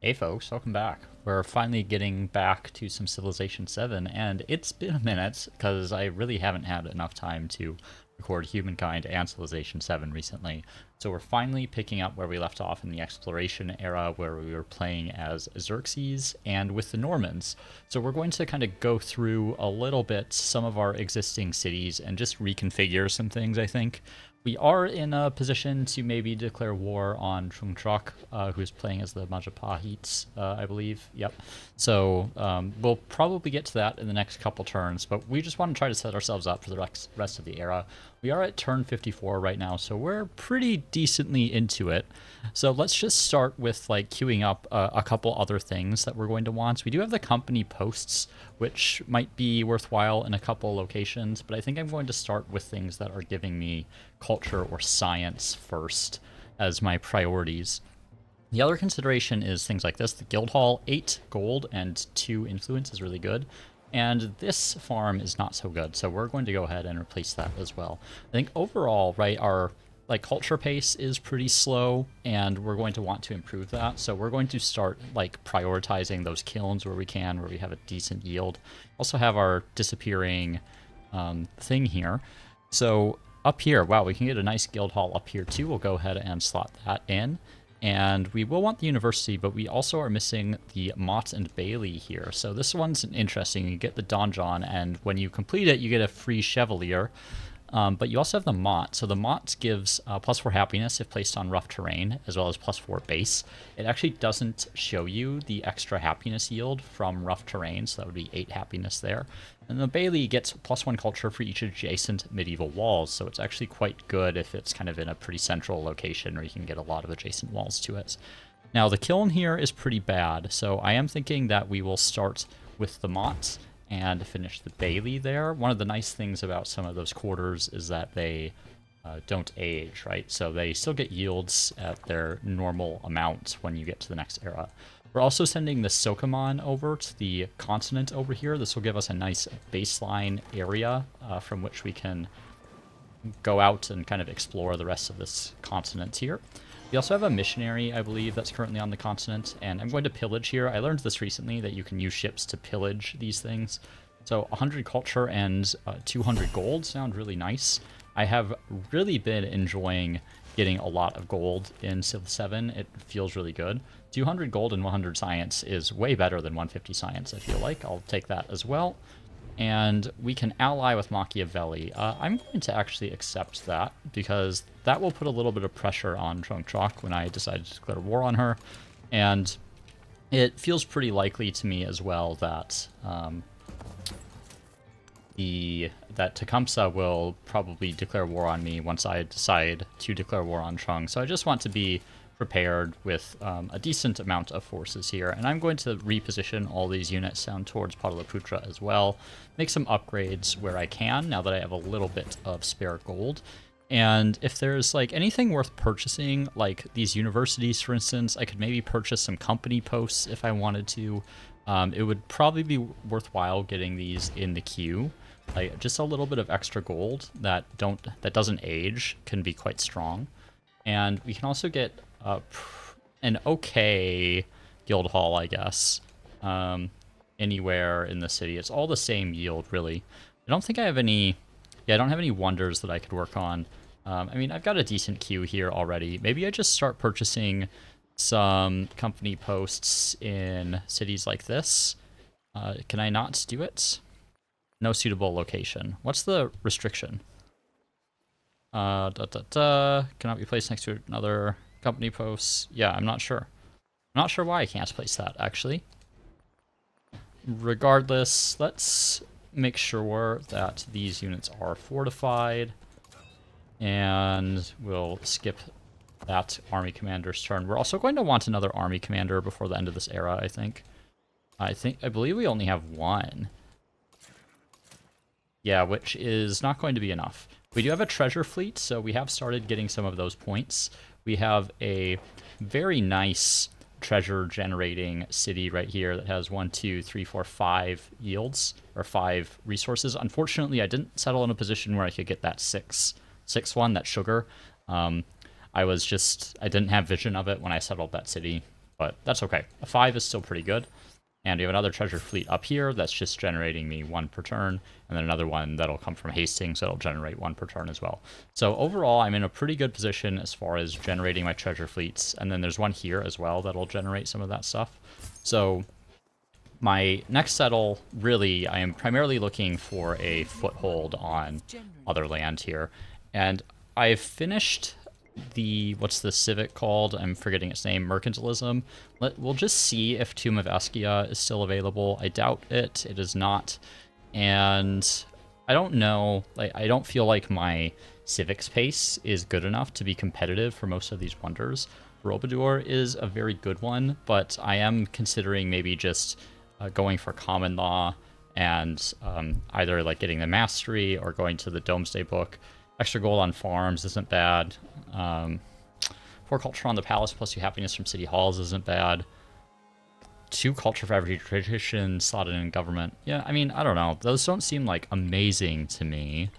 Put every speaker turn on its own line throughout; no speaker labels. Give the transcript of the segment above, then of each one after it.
Hey folks, welcome back. We're finally getting back to some Civilization 7, and it's been a minute because I really haven't had enough time to record Humankind and Civilization 7 recently. So we're finally picking up where we left off in the exploration era, where we were playing as Xerxes and with the Normans. So we're going to kind of go through a little bit some of our existing cities and just reconfigure some things, I think. We are in a position to maybe declare war on Chungchok, who's playing as the Majapahits, I believe. Yep. So we'll probably get to that in the next couple turns, but we just want to try to set ourselves up for the rest of the era. We are at turn 54 right now, so we're pretty decently into it. So let's just start with like queuing up a couple other things that we're going to want. We do have the company posts, which might be worthwhile in a couple locations, but I think I'm going to start with things that are giving me culture or science first as my priorities. The other consideration is things like this. The guild hall, 8 gold and 2 influence is really good. And this farm is not so good, so we're going to go ahead and replace that as well. I think overall, right, our like culture pace is pretty slow, and we're going to want to improve that. So we're going to start like prioritizing those kilns where we can, where we have a decent yield. Also have our disappearing thing here. So up here, wow, we can get a nice guild hall up here too. We'll go ahead and slot that in. And we will want the university, but we also are missing the Mott and Bailey here. So this one's interesting. You get the donjon, and when you complete it, you get a free Chevalier. But you also have the Mott. So the Mott gives +4 happiness if placed on rough terrain, as well as +4 base. It actually doesn't show you the extra happiness yield from rough terrain, so that would be 8 happiness there. And the Bailey gets +1 culture for each adjacent medieval walls, so it's actually quite good if it's kind of in a pretty central location where you can get a lot of adjacent walls to it. Now the kiln here is pretty bad, so I am thinking that we will start with the Mott and finish the Bailey there. One of the nice things about some of those quarters is that they don't age, right? So they still get yields at their normal amount when you get to the next era. We're also sending the Sokamon over to the continent over here. This will give us a nice baseline area from which we can go out and kind of explore the rest of this continent here. We also have a missionary, I believe, that's currently on the continent, and I'm going to pillage here. I learned this recently, that you can use ships to pillage these things. So 100 culture and 200 gold sound really nice. I have really been enjoying getting a lot of gold in Civ 7. It feels really good. 200 gold and 100 science is way better than 150 science, I feel like. I'll take that as well. And we can ally with Machiavelli. I'm going to actually accept that, because that will put a little bit of pressure on Chongchok when I decide to declare war on her. And it feels pretty likely to me as well that that Tecumseh will probably declare war on me once I decide to declare war on Chung. So I just want to be prepared with a decent amount of forces here. And I'm going to reposition all these units down towards Pataliputra as well. Make some upgrades where I can, now that I have a little bit of spare gold. And if there's like anything worth purchasing, like these universities, for instance, I could maybe purchase some company posts if I wanted to. It would probably be worthwhile getting these in the queue. Like just a little bit of extra gold that doesn't age can be quite strong. And we can also get an okay guild hall, I guess, anywhere in the city. It's all the same yield, really. I don't think I have any... Yeah, I don't have any wonders that I could work on. I mean, I've got a decent queue here already. Maybe I just start purchasing some company posts in cities like this. Can I not do it? No suitable location. What's the restriction? Cannot be placed next to another company post. Yeah, I'm not sure. I'm not sure why I can't place that, actually. Regardless, let's make sure that these units are fortified. And we'll skip that army commander's turn. We're also going to want another army commander before the end of this era, I think. I believe we only have one. Yeah, which is not going to be enough. We do have a treasure fleet, so we have started getting some of those points. We have a very nice treasure generating city right here that has 1, 2, 3, 4, 5 yields, or 5 resources. Unfortunately, I didn't settle in a position where I could get that six one, that sugar. I didn't have vision of it when I settled that city, but that's okay. A 5 is still pretty good. And we have another treasure fleet up here that's just generating me 1 per turn, and then another one that'll come from Hastings that'll generate 1 per turn as well. So overall, I'm in a pretty good position as far as generating my treasure fleets, and then there's one here as well that'll generate some of that stuff. So my next settle, really, I am primarily looking for a foothold on other land here. And I've finished the, what's the civic called? I'm forgetting its name, mercantilism. We'll just see if Tomb of Eskia is still available. I doubt it. It is not. And I don't know, like, I don't feel like my civics pace is good enough to be competitive for most of these wonders. Borobudur is a very good one, but I am considering maybe just going for common law and either like getting the mastery or going to the Domesday book. Extra gold on farms isn't bad. 4 culture on the palace plus 2 happiness from city halls isn't bad. 2 culture for every tradition slotted in government. Yeah, I mean, I don't know. Those don't seem like amazing to me.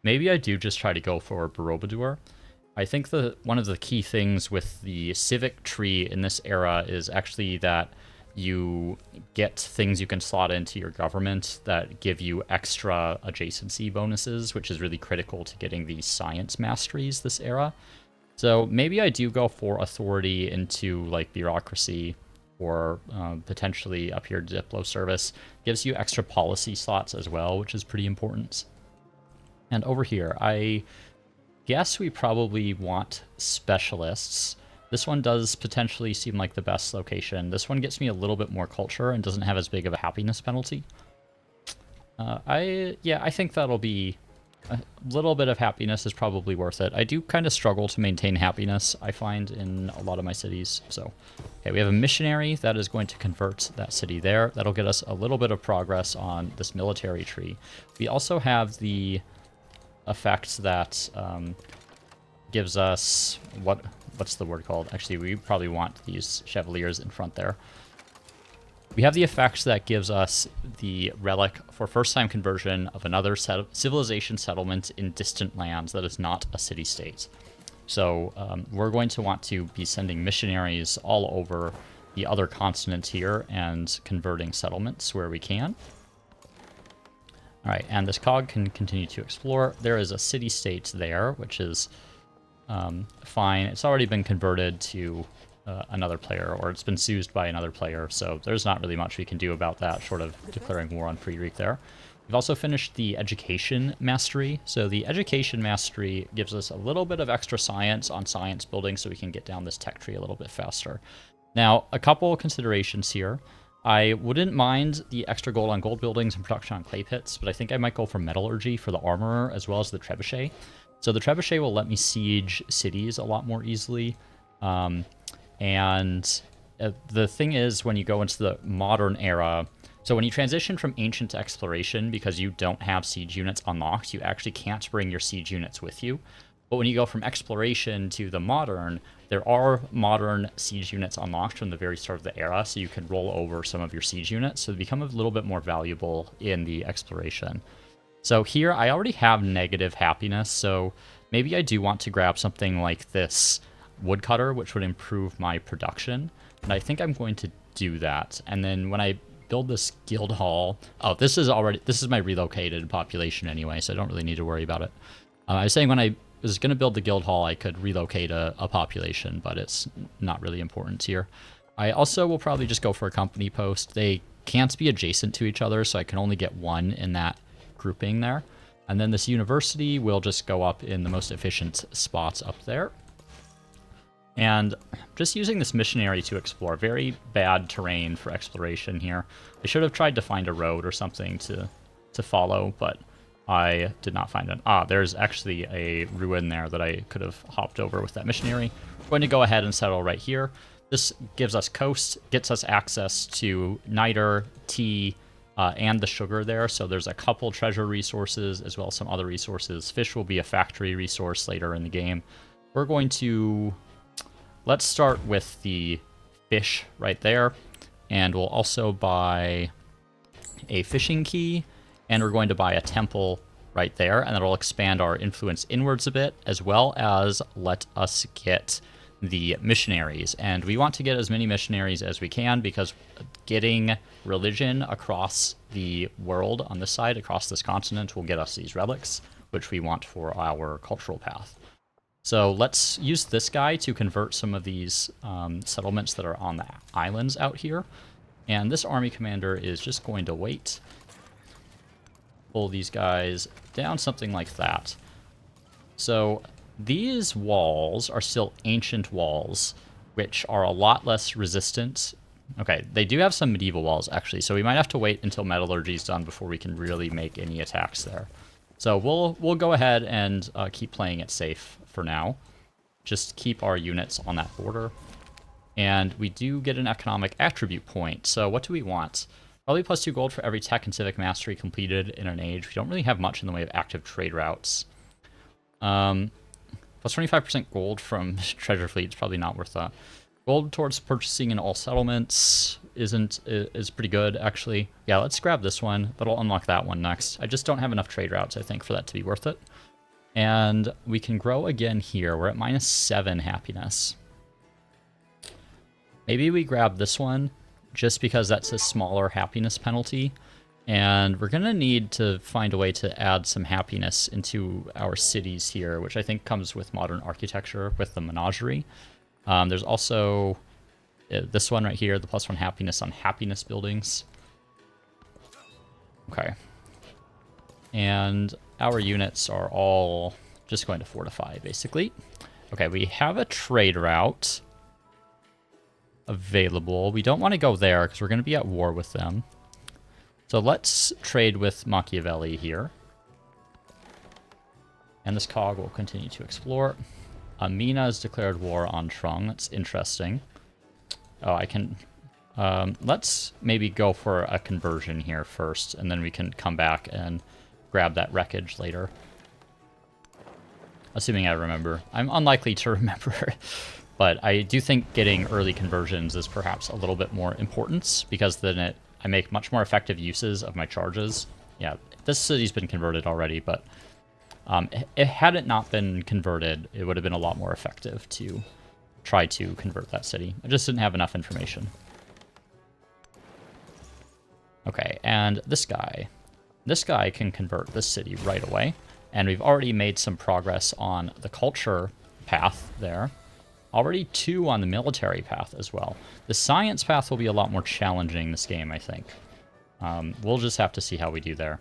Maybe I do just try to go for Borobudur. I think one of the key things with the civic tree in this era is actually that you get things you can slot into your government that give you extra adjacency bonuses, which is really critical to getting these science masteries this era. So maybe I do go for authority into like bureaucracy, or potentially up here Diplo service. Gives you extra policy slots as well, which is pretty important. And over here, I guess we probably want specialists. This one does potentially seem like the best location. This one gets me a little bit more culture and doesn't have as big of a happiness penalty. I think that'll be a little bit of happiness is probably worth it. I do kind of struggle to maintain happiness, I find, in a lot of my cities. So, okay, we have a missionary that is going to convert that city there. That'll get us a little bit of progress on this military tree. We also have the effect that gives us what's the word called? Actually, we probably want these chevaliers in front there. We have the effect that gives us the relic for first-time conversion of another civilization settlement in distant lands that is not a city-state. So we're going to want to be sending missionaries all over the other continent here and converting settlements where we can. All right, and this cog can continue to explore. There is a city-state there, which is fine. It's already been converted to another player, or it's been seized by another player, so there's not really much we can do about that, short of declaring war on Friedrich there. We've also finished the education mastery. So the education mastery gives us a little bit of extra science on science building so we can get down this tech tree a little bit faster. Now, a couple considerations here. I wouldn't mind the extra gold on gold buildings and production on clay pits, but I think I might go for metallurgy for the armorer as well as the trebuchet. So the trebuchet will let me siege cities a lot more easily. And the thing is, when you go into the modern era, so when you transition from ancient to exploration, because you don't have siege units unlocked, you actually can't bring your siege units with you. But when you go from exploration to the modern, there are modern siege units unlocked from the very start of the era, so you can roll over some of your siege units, so they become a little bit more valuable in the exploration. So here, I already have negative happiness, so maybe I do want to grab something like this woodcutter, which would improve my production, and I think I'm going to do that. And then when I build this guild hall, this is my relocated population anyway, so I don't really need to worry about it. I was saying when I was going to build the guild hall, I could relocate a population, but it's not really important here. I also will probably just go for a company post. They can't be adjacent to each other, so I can only get one in that grouping there. And then this university will just go up in the most efficient spots up there. And just using this missionary to explore. Very bad terrain for exploration here. I should have tried to find a road or something to follow, but I did not find it. There's actually a ruin there that I could have hopped over with that missionary. I'm going to go ahead and settle right here. This gives us coast, gets us access to niter, tea, and the sugar there. So there's a couple treasure resources as well as some other resources. Fish will be a factory resource later in the game. We're going to... Let's start with the fish right there, and we'll also buy a fishing key, and we're going to buy a temple right there, and that'll expand our influence inwards a bit, as well as let us get the missionaries. And we want to get as many missionaries as we can, because getting religion across the world on this side, across this continent, will get us these relics, which we want for our cultural path. So let's use this guy to convert some of these settlements that are on the islands out here. And this army commander is just going to wait. Pull these guys down something like that. So these walls are still ancient walls, which are a lot less resistant. Okay, they do have some medieval walls, actually, so we might have to wait until metallurgy is done before we can really make any attacks there. So we'll go ahead and keep playing it safe for now. Just keep our units on that border. And we do get an economic attribute point. So what do we want? Probably +2 gold for every tech and civic mastery completed in an age. We don't really have much in the way of active trade routes. Plus 25% gold from treasure fleet is probably not worth that. Gold towards purchasing in all settlements is pretty good, actually. Yeah, let's grab this one. That'll unlock that one next. I just don't have enough trade routes, I think, for that to be worth it. And we can grow again here. We're at -7 happiness. Maybe we grab this one, just because that's a smaller happiness penalty. And we're going to need to find a way to add some happiness into our cities here, which I think comes with modern architecture with the menagerie. There's also this one right here, the +1 happiness on happiness buildings. Okay. And our units are all just going to fortify, basically. Okay, we have a trade route available. We don't want to go there because we're going to be at war with them. So let's trade with Machiavelli here. And this cog will continue to explore. Amina has declared war on Trung. That's interesting. Oh, I can... let's maybe go for a conversion here first, and then we can come back and grab that wreckage later. Assuming I remember. I'm unlikely to remember. But I do think getting early conversions is perhaps a little bit more important, because then I make much more effective uses of my charges. Yeah, this city's been converted already, but had it not been converted, it would have been a lot more effective to try to convert that city. I just didn't have enough information. Okay, and this guy. This guy can convert this city right away, and we've already made some progress on the culture path there. Already 2 on the military path as well. The science path will be a lot more challenging this game, I think. We'll just have to see how we do there.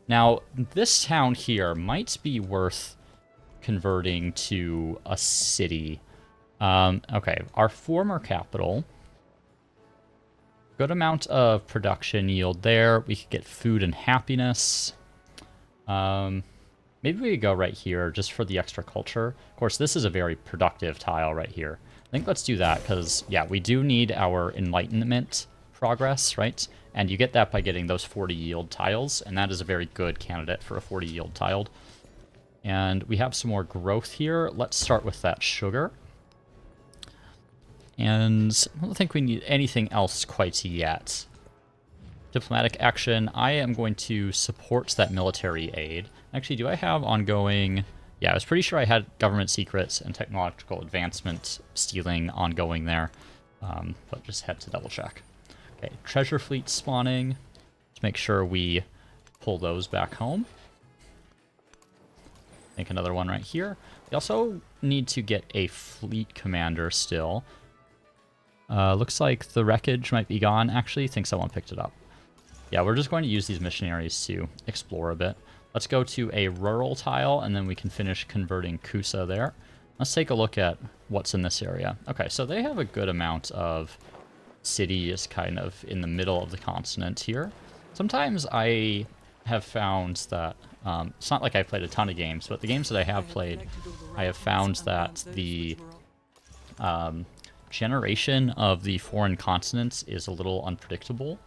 Now, this town here might be worth converting to a city. Okay, our former capital. Good amount of production yield there. We could get food and happiness. Maybe we could go right here just for the extra culture. Of course, this is a very productive tile right here. I think let's do that because, yeah, we do need our enlightenment progress, right? And you get that by getting those 40 yield tiles, and that is a very good candidate for a 40 yield tiled. And we have some more growth here. Let's start with that sugar. And I don't think we need anything else quite yet. Diplomatic action. I am going to support that military aid. Actually, do I have ongoing... Yeah, I was pretty sure I had government secrets and technological advancement stealing ongoing there. But just had to double check. Okay, treasure fleet spawning. Let's make sure we pull those back home. I think another one right here. We also need to get a fleet commander still. Looks like the wreckage might be gone, actually. I think someone picked it up. Yeah, we're just going to use these missionaries to explore a bit. Let's go to a rural tile, and then we can finish converting Kusa there. Let's take a look at what's in this area. Okay, so they have a good amount of cities kind of in the middle of the continent here. Sometimes I have found that, it's not like I've played a ton of games, but the games that I have played, I have found that the generation of the foreign continents is a little unpredictable.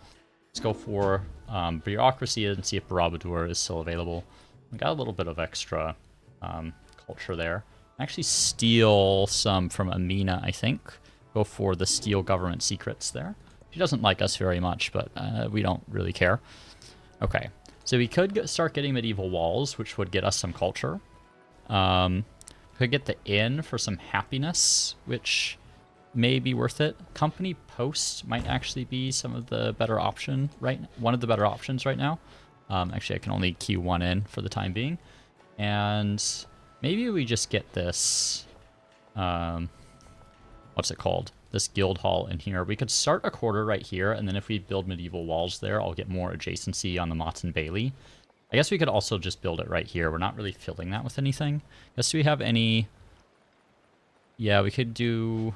Let's go for bureaucracy and see if Barabadur is still available. We got a little bit of extra culture there. Actually steal some from Amina, I think. Go for the steal government secrets there. She doesn't like us very much, but we don't really care. Okay, so we could start getting medieval walls, which would get us some culture. Could get the inn for some happiness, which may be worth it. Company post might actually be some of the better option, right? One of the better options right now. Actually, I can only queue one in for the time being. And maybe we just get this, what's it called? This guild hall in here. We could start a quarter right here, and then if we build medieval walls there, I'll get more adjacency on the Motte and Bailey. I guess we could also just build it right here. We're not really filling that with anything. Guess do we have any... Yeah, we could do...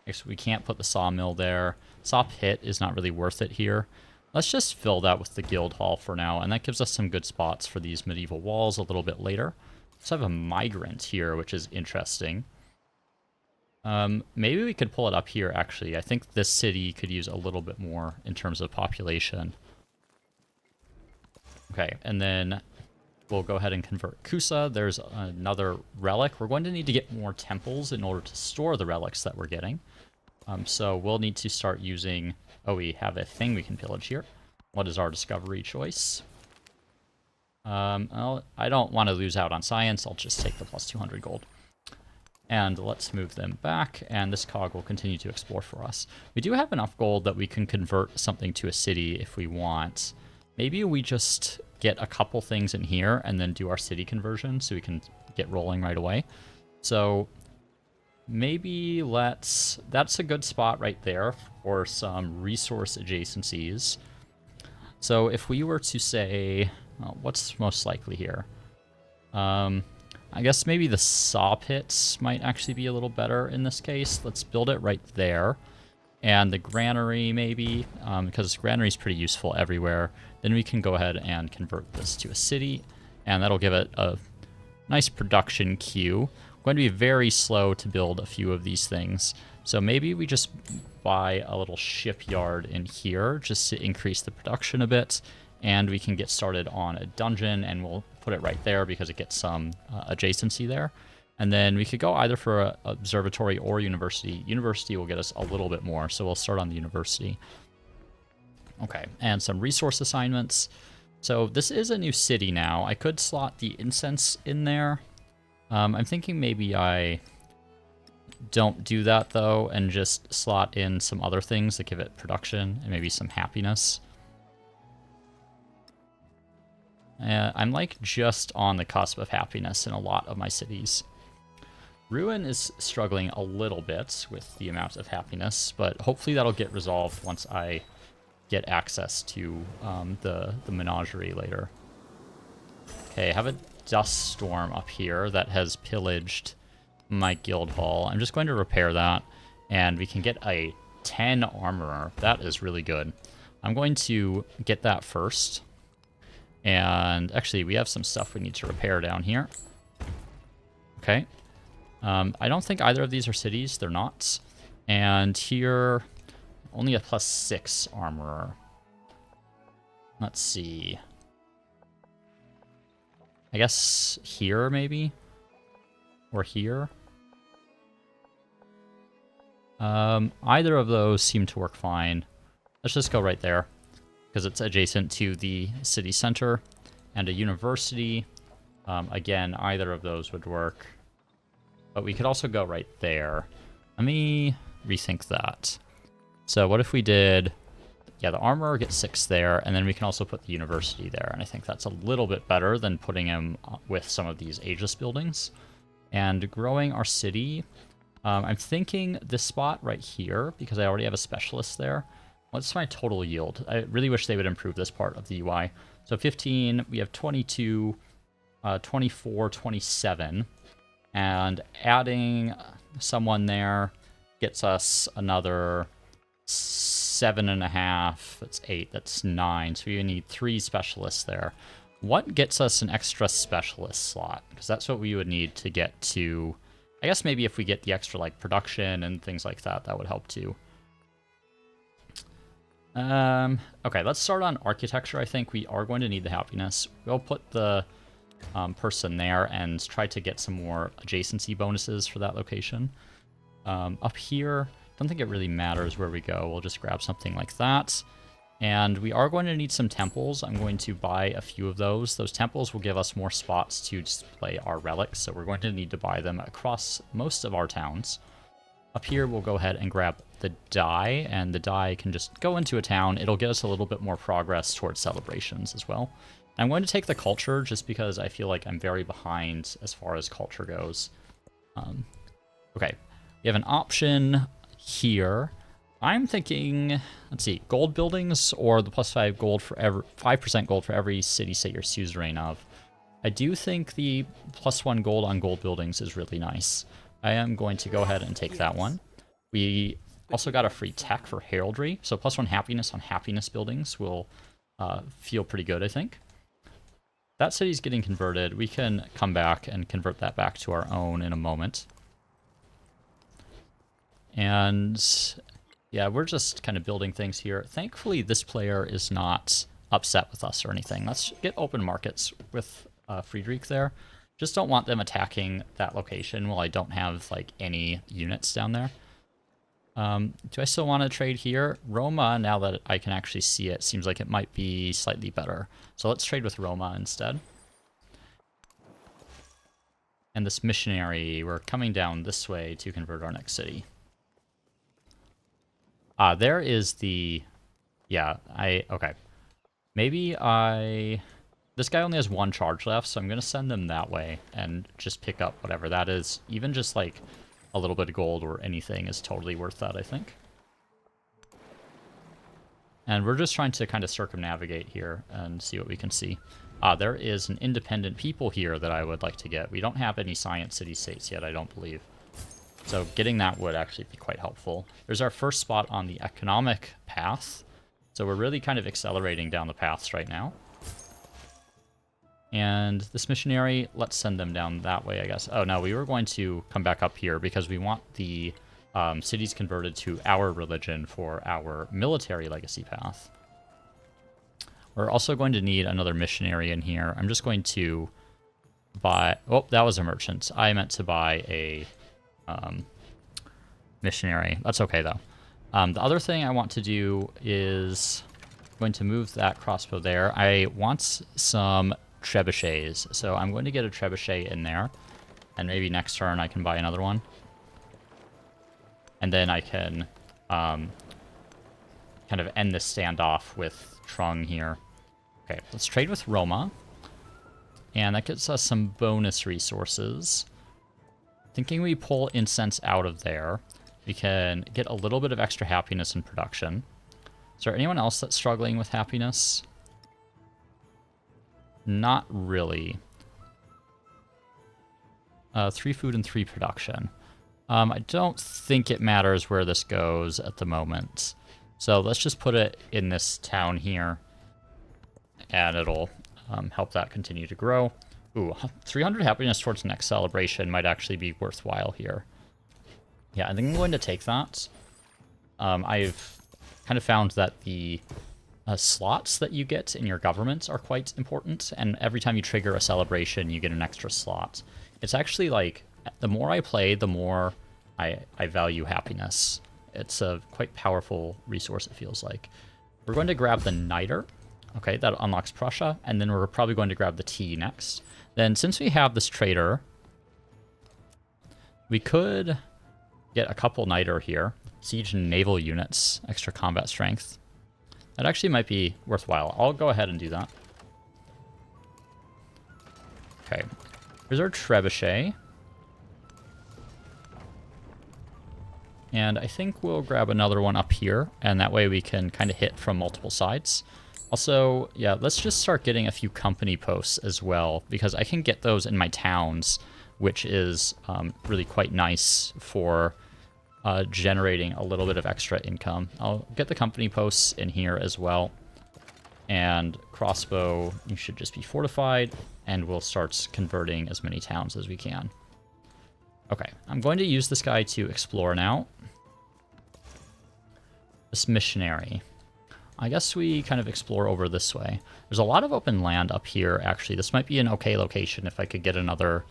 Actually, we can't put the sawmill there. Saw pit is not really worth it here. Let's just fill that with the guild hall for now, and that gives us some good spots for these medieval walls a little bit later. Let's have a migrant here, which is interesting. Maybe we could pull it up here, actually. I think this city could use a little bit more in terms of population. Okay, and then we'll go ahead and convert Kusa. There's another relic. We're going to need to get more temples in order to store the relics that we're getting. So we'll need to start using... Oh, we have a thing we can pillage here. What is our discovery choice? Well, I don't want to lose out on science. I'll just take the plus 200 gold. And let's move them back, and this cog will continue to explore for us. We do have enough gold that we can convert something to a city if we want. Maybe we just get a couple things in here and then do our city conversion so we can get rolling right away. So maybe let's... That's a good spot right there for some resource adjacencies. So if we were to say... Well, what's most likely here? I guess maybe the saw pits might actually be a little better in this case. Let's build it right there. And the granary maybe, because granary is pretty useful everywhere. Then we can go ahead and convert this to a city, and that'll give it a nice production queue. Going to be very slow to build a few of these things. So maybe we just buy a little shipyard in here just to increase the production a bit. And we can get started on a dungeon, and we'll put it right there because it gets some adjacency there. And then we could go either for an observatory or university. University will get us a little bit more, so we'll start on the university. Okay, and some resource assignments. So this is a new city now. I could slot the incense in there. I'm thinking maybe I don't do that, though, and just slot in some other things that give it production and maybe some happiness. I'm like just on the cusp of happiness in a lot of my cities. Ruin is struggling a little bit with the amount of happiness, but hopefully that'll get resolved once I get access to the menagerie later. Okay, I have a dust storm up here that has pillaged my guild hall. I'm just going to repair that, and we can get a 10 armorer. That is really good. I'm going to get that first. And actually, we have some stuff we need to repair down here. Okay. I don't think either of these are cities. They're not. And here, only a +6 armorer. Let's see. I guess here, maybe? Or here? Either of those seem to work fine. Let's just go right there, because it's adjacent to the city center and a university. Again, either of those would work. But we could also go right there. Let me rethink that. So what if we did... Yeah, the armorer gets 6 there, and then we can also put the university there. And I think that's a little bit better than putting him with some of these ageless buildings. And growing our city, I'm thinking this spot right here, because I already have a specialist there. What's my total yield? I really wish they would improve this part of the UI. So 15, we have 22, 24, 27. And adding someone there gets us another 7.5. That's 8. That's 9. So we need 3 specialists there. What gets us an extra specialist slot? Because that's what we would need to get to... I guess maybe if we get the extra like production and things like that, that would help too. Okay, let's start on architecture. I think we are going to need the happiness. We'll put the person there and try to get some more adjacency bonuses for that location. Up here, don't think it really matters where we go. We'll just grab something like that. And we are going to need some temples. I'm going to buy a few of those. Those temples will give us more spots to display our relics, so we're going to need to buy them across most of our towns. Up here, we'll go ahead and grab the die, and the die can just go into a town. It'll get us a little bit more progress towards celebrations as well. I'm going to take the culture just because I feel like I'm very behind as far as culture goes. Okay, we have an option here. I'm thinking, let's see, gold buildings or the +5 gold for every 5% gold for every city-state you're suzerain of. I do think the +1 gold on gold buildings is really nice. I am going to go ahead and take that one. We also got a free tech for heraldry, so +1 happiness on happiness buildings will feel pretty good, I think. That city's getting converted. We can come back and convert that back to our own in a moment. And yeah, we're just kind of building things here. Thankfully, this player is not upset with us or anything. Let's get open markets with Friedrich there. Just don't want them attacking that location while I don't have like any units down there. Do I still want to trade here? Roma, now that I can actually see it, seems like it might be slightly better. So let's trade with Roma instead. And this missionary, we're coming down this way to convert our next city. There is the... Yeah, okay. Maybe this guy only has 1 charge left, so I'm going to send them that way and just pick up whatever that is. Even just, like, a little bit of gold or anything is totally worth that, I think. And we're just trying to kind of circumnavigate here and see what we can see. There is an independent people here that I would like to get. We don't have any science city-states yet, I don't believe. So getting that would actually be quite helpful. There's our first spot on the economic path. So we're really kind of accelerating down the paths right now. And this missionary, let's send them down that way, I guess. Oh, no, we were going to come back up here because we want the cities converted to our religion for our military legacy path. We're also going to need another missionary in here. I'm just going to buy... Oh, that was a merchant. I meant to buy a missionary. That's okay, though. The other thing I want to do is going to move that crossbow there. I want some trebuchets, so I'm going to get a trebuchet in there, and maybe next turn I can buy another one. And then I can kind of end this standoff with Trung here. Okay, let's trade with Roma. And that gets us some bonus resources. Thinking we pull incense out of there, we can get a little bit of extra happiness in production. Is there anyone else that's struggling with happiness? Not really. 3 food and 3 production. I don't think it matters where this goes at the moment. So let's just put it in this town here, and it'll help that continue to grow. Ooh, 300 happiness towards the next celebration might actually be worthwhile here. Yeah, I think I'm going to take that. I've kind of found that the slots that you get in your government are quite important, and every time you trigger a celebration, you get an extra slot. It's actually like, the more I play, the more I value happiness. It's a quite powerful resource, it feels like. We're going to grab the Niter. Okay, that unlocks Prussia, and then we're probably going to grab the tea next. Then, since we have this trader, we could get a couple Niter here. Siege and naval units, extra combat strength. That actually might be worthwhile. I'll go ahead and do that. Okay, here's our trebuchet. And I think we'll grab another one up here, and that way we can kind of hit from multiple sides. Also, yeah, let's just start getting a few company posts as well, because I can get those in my towns, which is really quite nice for generating a little bit of extra income. I'll get the company posts in here as well. And crossbow, you should just be fortified, and we'll start converting as many towns as we can. Okay, I'm going to use this guy to explore now. This missionary. I guess we kind of explore over this way. There's a lot of open land up here, actually. This might be an okay location if I could get another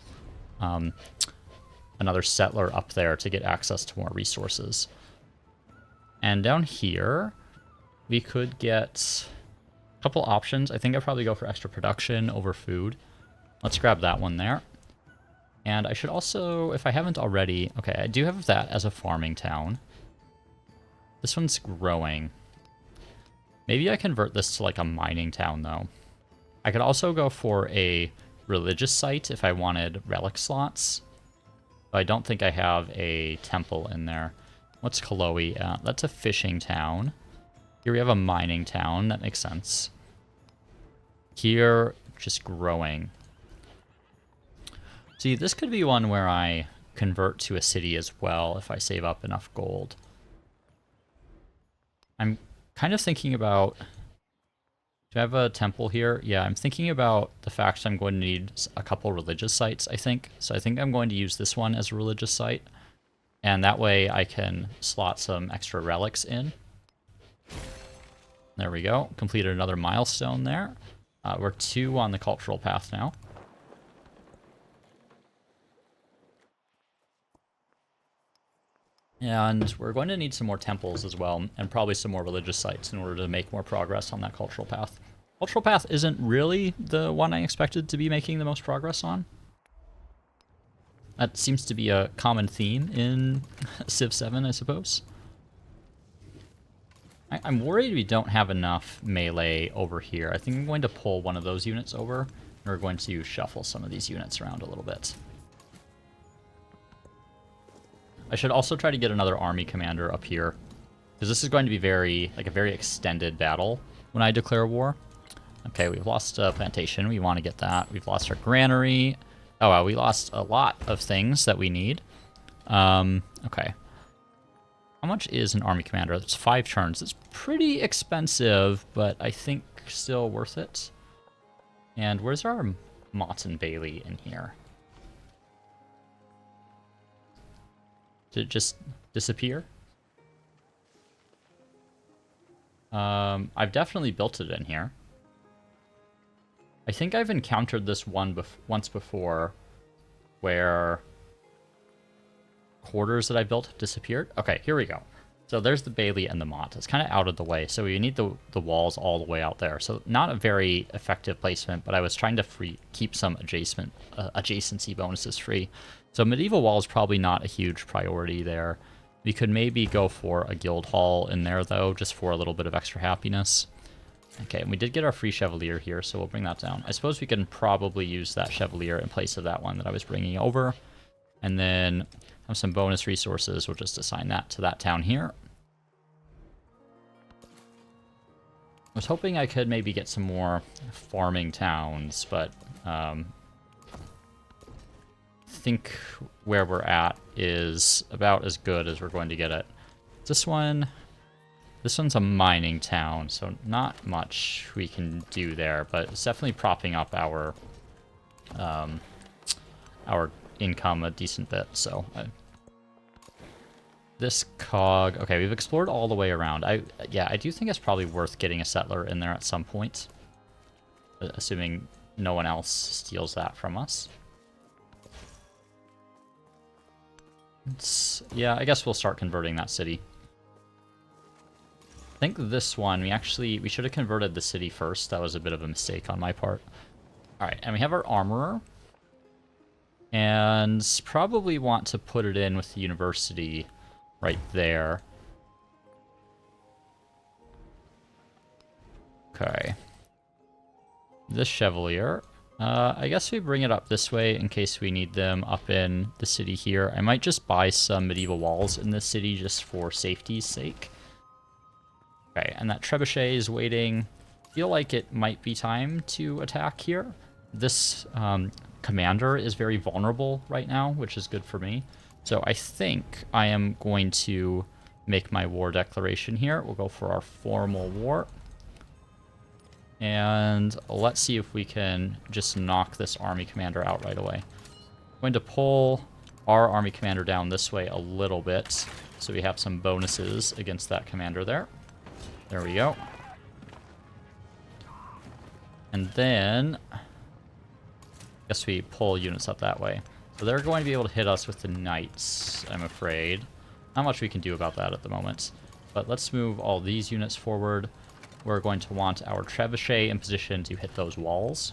settler up there to get access to more resources. And down here, we could get a couple options. I think I'd probably go for extra production over food. Let's grab that one there. And I should also, if I haven't already, okay, I do have that as a farming town. This one's growing. Maybe I convert this to like a mining town though. I could also go for a religious site if I wanted relic slots. But I don't think I have a temple in there. What's Kaloe at? That's a fishing town. Here we have a mining town. That makes sense. Here, just growing. See, this could be one where I convert to a city as well if I save up enough gold. I'm kind of thinking about... Do I have a temple here? Yeah, I'm thinking about the fact I'm going to need a couple religious sites, I think. So I think I'm going to use this one as a religious site. And that way I can slot some extra relics in. There we go. Completed another milestone there. We're 2 on the cultural path now. And we're going to need some more temples as well, and probably some more religious sites in order to make more progress on that cultural path. Cultural path isn't really the one I expected to be making the most progress on. That seems to be a common theme in Civ 7, I suppose. I'm worried we don't have enough melee over here. I think I'm going to pull one of those units over, and we're going to shuffle some of these units around a little bit. I should also try to get another army commander up here, because this is going to be a very extended battle when I declare war. Okay, we've lost a plantation. We want to get that. We've lost our granary. Oh, wow, we lost a lot of things that we need. Okay. How much is an army commander? That's 5 turns. It's pretty expensive, but I think still worth it. And where's our Mott and Bailey in here? Did it just disappear? I've definitely built it in here. I think I've encountered this one once before where quarters that I built disappeared. Okay, here we go. So there's the Bailey and the Mott. It's kind of out of the way, so we need the walls all the way out there. So not a very effective placement, but I was trying to keep some adjacency bonuses free. So medieval wall is probably not a huge priority there. We could maybe go for a guild hall in there, though, just for a little bit of extra happiness. Okay, and we did get our free Chevalier here, so we'll bring that down. I suppose we can probably use that Chevalier in place of that one that I was bringing over. And then have some bonus resources. We'll just assign that to that town here. I was hoping I could maybe get some more farming towns, but I think where we're at is about as good as we're going to get it. This one's a mining town, so not much we can do there, but it's definitely propping up our income a decent bit. So this cog, okay, we've explored all the way around. I do think it's probably worth getting a settler in there at some point, assuming no one else steals that from us. Yeah, I guess we'll start converting that city. I think this one, we should have converted the city first. That was a bit of a mistake on my part. Alright, and we have our armorer. And probably want to put it in with the university right there. Okay. This Chevalier. I guess we bring it up this way in case we need them up in the city here. I might just buy some medieval walls in this city just for safety's sake. Okay, and that trebuchet is waiting. Feel like it might be time to attack here. This commander is very vulnerable right now, which is good for me. So I think I am going to make my war declaration here. We'll go for our formal war. And let's see if we can just knock this army commander out right away. I'm going to pull our army commander down this way a little bit, so we have some bonuses against that commander there. There we go. And then I guess we pull units up that way. So they're going to be able to hit us with the knights, I'm afraid. Not much we can do about that at the moment. But let's move all these units forward. We're going to want our trebuchet in position to hit those walls.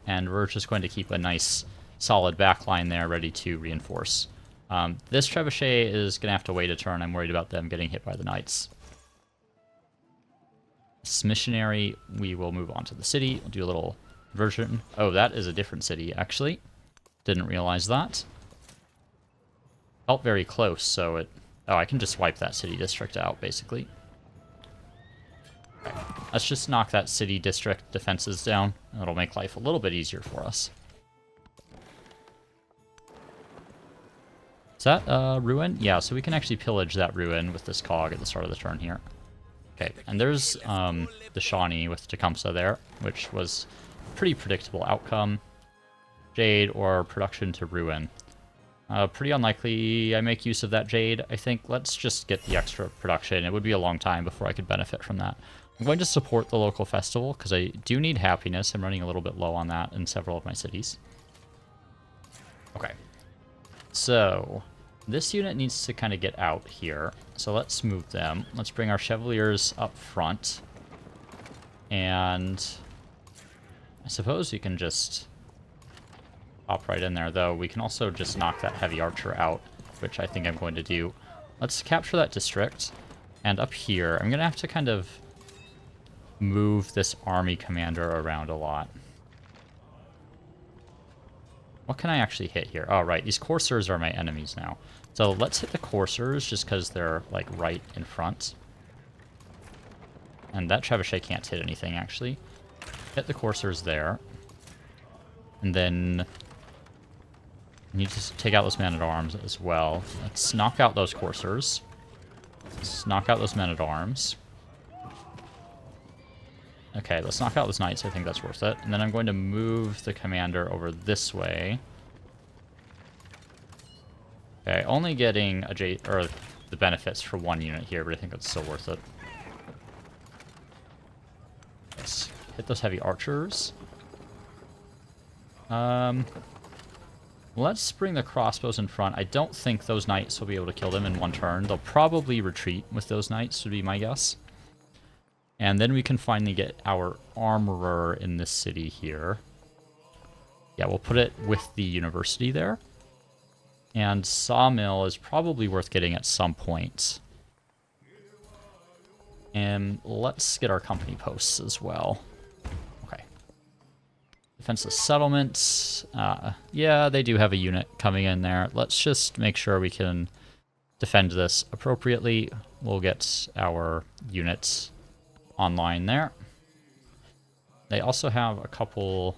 And we're just going to keep a nice solid backline there ready to reinforce. This trebuchet is going to have to wait a turn. I'm worried about them getting hit by the knights. This missionary, we will move on to the city. We'll do a little version. Oh, that is a different city, actually. Didn't realize that. Felt very close, so it... Oh, I can just wipe that city district out, basically. Okay. Let's just knock that city district defenses down. It'll make life a little bit easier for us. Is that ruin? Yeah, so we can actually pillage that ruin with this cog at the start of the turn here. Okay, and there's the Shawnee with Tecumseh there, which was a pretty predictable outcome. Jade or production to ruin. Pretty unlikely I make use of that Jade. I think let's just get the extra production. It would be a long time before I could benefit from that. I'm going to support the local festival because I do need happiness. I'm running a little bit low on that in several of my cities. Okay. So, this unit needs to kind of get out here. So let's move them. Let's bring our Chevaliers up front. And I suppose we can just hop right in there, though. We can also just knock that heavy archer out, which I think I'm going to do. Let's capture that district. And up here, I'm going to have to kind of move this army commander around a lot. What can I actually hit here? Oh, right. These coursers are my enemies now. So let's hit the coursers just because they're, like, right in front. And that trebuchet can't hit anything, actually. Hit the coursers there. And then I need to take out those men-at-arms as well. Let's knock out those coursers. Let's knock out those men-at-arms. Okay, let's knock out those knights. I think that's worth it. And then I'm going to move the commander over this way. Okay, only getting or the benefits for one unit here, but I think that's still worth it. Let's hit those heavy archers. Let's bring the crossbows in front. I don't think those knights will be able to kill them in one turn. They'll probably retreat with those knights, would be my guess. And then we can finally get our armorer in this city here. Yeah, we'll put it with the university there. And sawmill is probably worth getting at some point. And let's get our company posts as well. Okay. Defenseless settlements. Yeah, they do have a unit coming in there. Let's just make sure we can defend this appropriately. We'll get our units online there. They also have a couple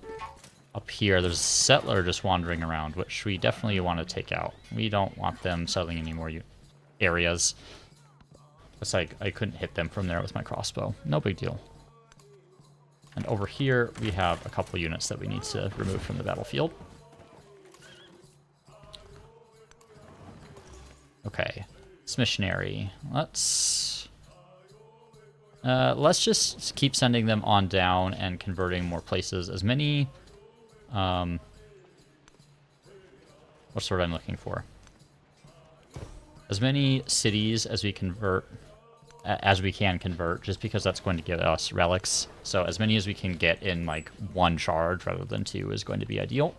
up here. There's a settler just wandering around, which we definitely want to take out. We don't want them settling any more areas. It's like I couldn't hit them from there with my crossbow. No big deal. And over here, we have a couple units that we need to remove from the battlefield. Okay. This missionary. Let's just keep sending them on down and converting more places. As many... what's the word I'm looking for? As many cities as we convert... as we can convert, just because that's going to give us relics. So as many as we can get in, like, one charge rather than two is going to be ideal.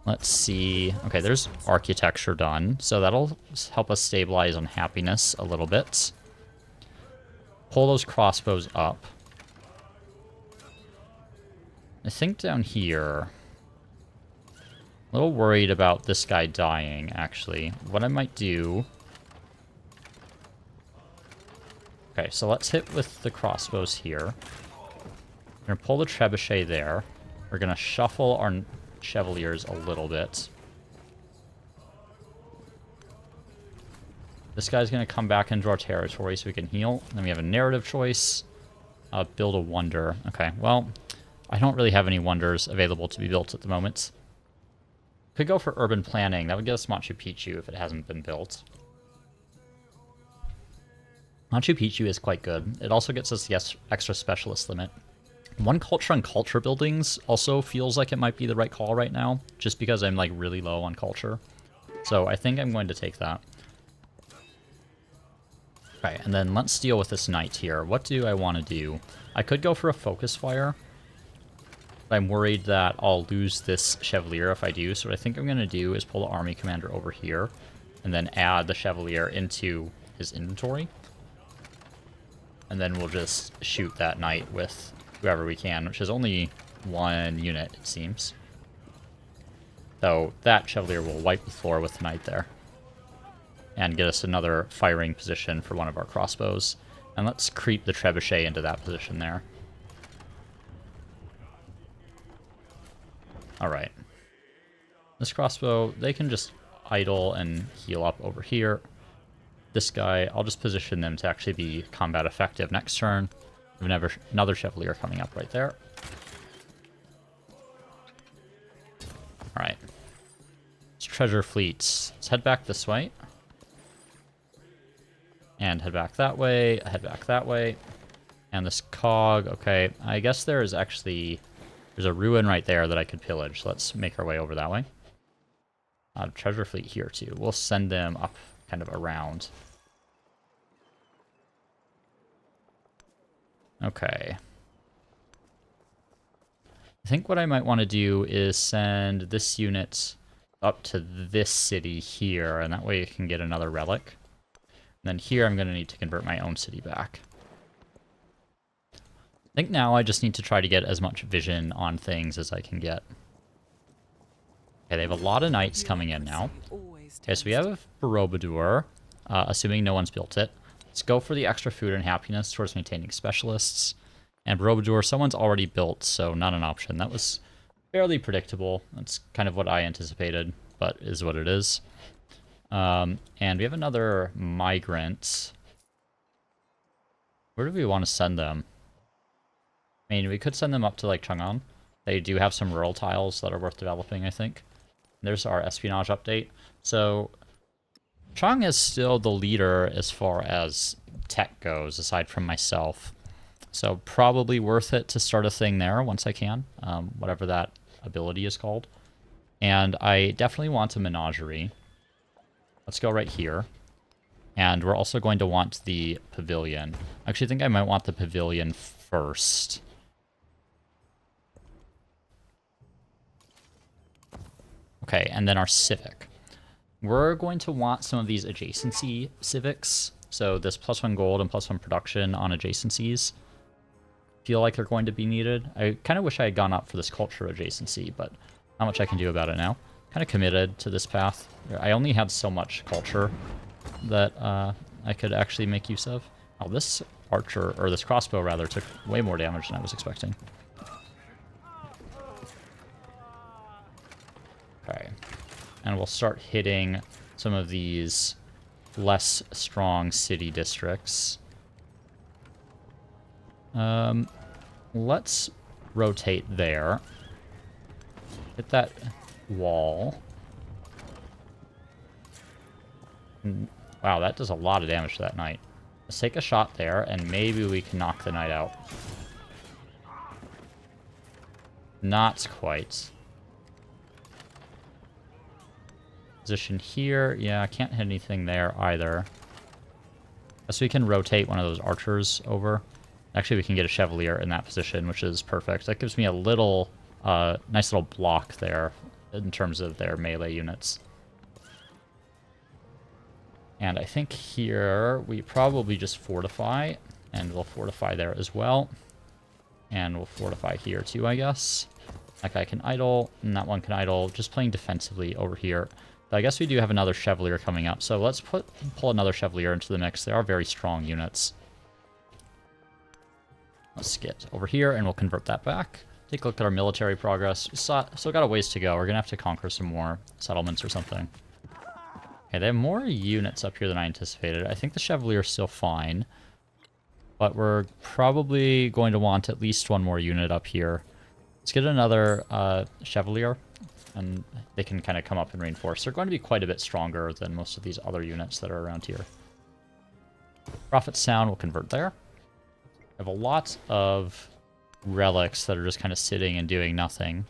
Let's see. Okay, there's architecture done, so that'll help us stabilize on happiness a little bit. Pull those crossbows up. I think down here... a little worried about this guy dying, actually. What I might do... Okay, so let's hit with the crossbows here. We're going to pull the trebuchet there. We're going to shuffle our Chevaliers a little bit. This guy's going to come back into our territory so we can heal. Then we have a narrative choice. Build a wonder. Okay, well, I don't really have any wonders available to be built at the moment. Could go for urban planning. That would get us Machu Picchu if it hasn't been built. Machu Picchu is quite good. It also gets us the extra specialist limit. One culture on culture buildings also feels like it might be the right call right now, just because I'm like really low on culture. So I think I'm going to take that. Okay, and then let's deal with this knight here. What do I want to do? I could go for a focus fire, but I'm worried that I'll lose this Chevalier if I do. So what I think I'm going to do is pull the army commander over here, and then add the Chevalier into his inventory. And then we'll just shoot that knight with whoever we can, which is only one unit, it seems. So that Chevalier will wipe the floor with the knight there. And get us another firing position for one of our crossbows. And let's creep the trebuchet into that position there. Alright. This crossbow, they can just idle and heal up over here. This guy, I'll just position them to actually be combat effective next turn. We have another Chevalier coming up right there. Alright. Let's treasure fleets. Let's head back this way. And head back that way, head back that way. And this cog, okay, I guess there's a ruin right there that I could pillage. Let's make our way over that way. Treasure fleet here too. We'll send them up kind of around. Okay. I think what I might want to do is send this unit up to this city here, and that way it can get another relic. And then here I'm going to need to convert my own city back. I think now I just need to try to get as much vision on things as I can get. Okay, they have a lot of knights coming in now. Okay, so we have Borobudur, assuming no one's built it. Let's go for the extra food and happiness towards maintaining specialists. And Borobudur, someone's already built, so not an option. That was fairly predictable. That's kind of what I anticipated, but is what it is. And we have another migrant. Where do we want to send them? I mean, we could send them up to, like, Chang'an. They do have some rural tiles that are worth developing, I think. There's our espionage update. So, Chang is still the leader as far as tech goes, aside from myself. So, probably worth it to start a thing there once I can, whatever that ability is called. And I definitely want a menagerie. Let's go right here. And we're also going to want the pavilion. I actually think I might want the pavilion first. Okay, and then our civic. We're going to want some of these adjacency civics. So this +1 gold and +1 production on adjacencies feel like they're going to be needed. I kind of wish I had gone up for this culture adjacency, but not much I can do about it now. Kind of committed to this path. I only had so much culture that I could actually make use of. Oh, this archer, or this crossbow rather, took way more damage than I was expecting. Okay. And we'll start hitting some of these less strong city districts. Let's rotate there. Hit that wall. Wow, that does a lot of damage to that knight. Let's take a shot there, and maybe we can knock the knight out. Not quite. Position here. Yeah, I can't hit anything there either. So we can rotate one of those archers over. Actually, we can get a Chevalier in that position, which is perfect. That gives me a little, nice little block there in terms of their melee units. And I think here we probably just fortify, and we'll fortify there as well. And we'll fortify here too, I guess. That guy can idle, and that one can idle, just playing defensively over here. But I guess we do have another Chevalier coming up, so let's pull another Chevalier into the mix. They are very strong units. Let's get over here, and we'll convert that back. Take a look at our military progress. Still got a ways to go. We're going to have to conquer some more settlements or something. Okay, they have more units up here than I anticipated. I think the Chevalier is still fine. But we're probably going to want at least one more unit up here. Let's get another Chevalier, and they can kind of come up and reinforce. They're going to be quite a bit stronger than most of these other units that are around here. Prophet Sound will convert there. I have a lot of relics that are just kind of sitting and doing nothing.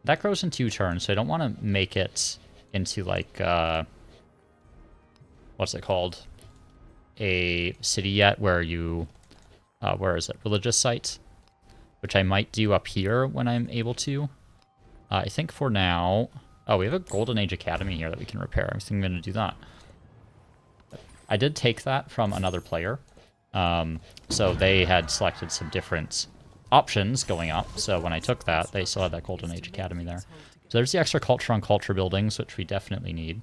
That grows in 2 turns, so I don't want to make it into like, what's it called? A city yet where you, where is it? Religious site? Which I might do up here when I'm able to. I think for now... Oh, we have a Golden Age Academy here that we can repair. I think I'm going to do that. I did take that from another player. So they had selected some different options going up. So when I took that, they still had that Golden Age Academy there. So there's the extra culture on culture buildings, which we definitely need.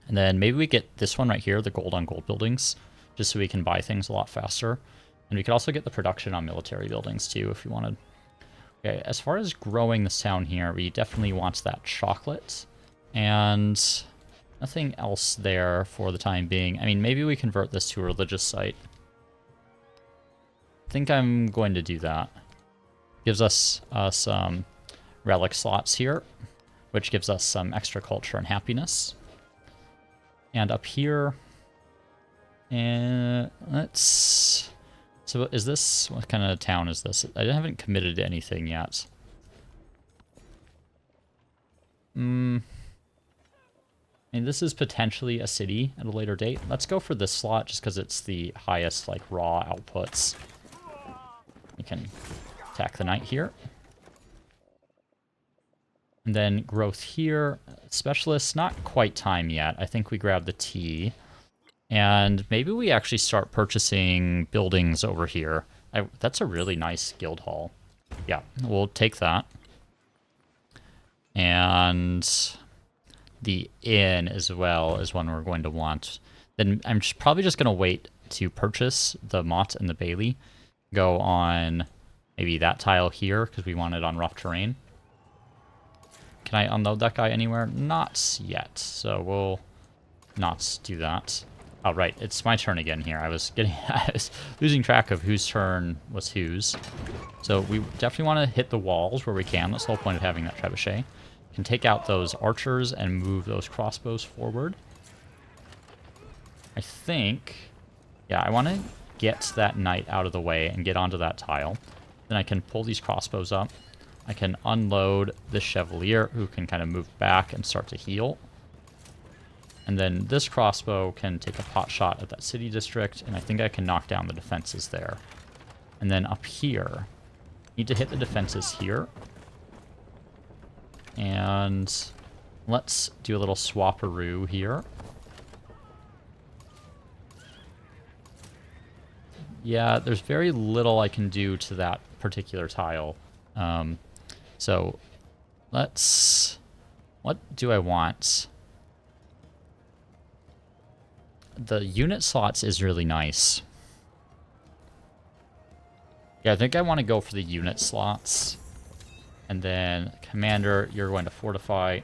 And then maybe we get this one right here, the gold on gold buildings, just so we can buy things a lot faster. And we could also get the production on military buildings too, if we wanted. Okay, as far as growing this town here, we definitely want that chocolate. And nothing else there for the time being. I mean, maybe we convert this to a religious site. I think I'm going to do that. Gives us some relic slots here, which gives us some extra culture and happiness. And up here, and let's... So is this... What kind of town is this? I haven't committed to anything yet. I mean, this is potentially a city at a later date. Let's go for this slot just because it's the highest, like, raw outputs. We can attack the knight here. And then growth here. Specialists, not quite time yet. I think we grab the T. And maybe we actually start purchasing buildings over here. That's a really nice guild hall. Yeah, we'll take that. And the inn as well is one we're going to want. Then I'm probably just going to wait to purchase the Mott and the Bailey. Go on maybe that tile here because we want it on rough terrain. Can I unload that guy anywhere? Not yet. So we'll not do that. Oh, right. It's my turn again here. I was losing track of whose turn was whose. So we definitely want to hit the walls where we can. That's the whole point of having that trebuchet. Can take out those archers and move those crossbows forward. I think... Yeah, I want to get that knight out of the way and get onto that tile. Then I can pull these crossbows up. I can unload the Chevalier, who can kind of move back and start to heal. And then this crossbow can take a pot shot at that city district, and I think I can knock down the defenses there. And then up here, need to hit the defenses here. And let's do a little swapperoo here. Yeah, there's very little I can do to that particular tile. So let's... What do I want? The unit slots is really nice. Yeah, I think I want to go for the unit slots. And then, Commander, you're going to fortify.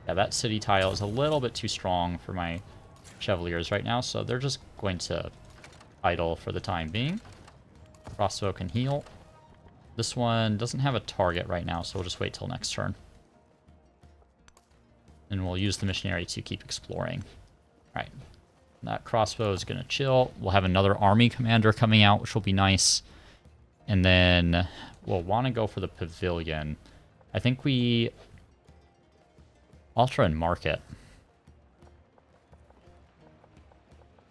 Yeah, that city tile is a little bit too strong for my Chevaliers right now, so they're just going to idle for the time being. Crossbow can heal. This one doesn't have a target right now, so we'll just wait till next turn. And we'll use the missionary to keep exploring. All right. That crossbow is going to chill. We'll have another army commander coming out, which will be nice. And then we'll want to go for the pavilion. I think we... Ultra and Market.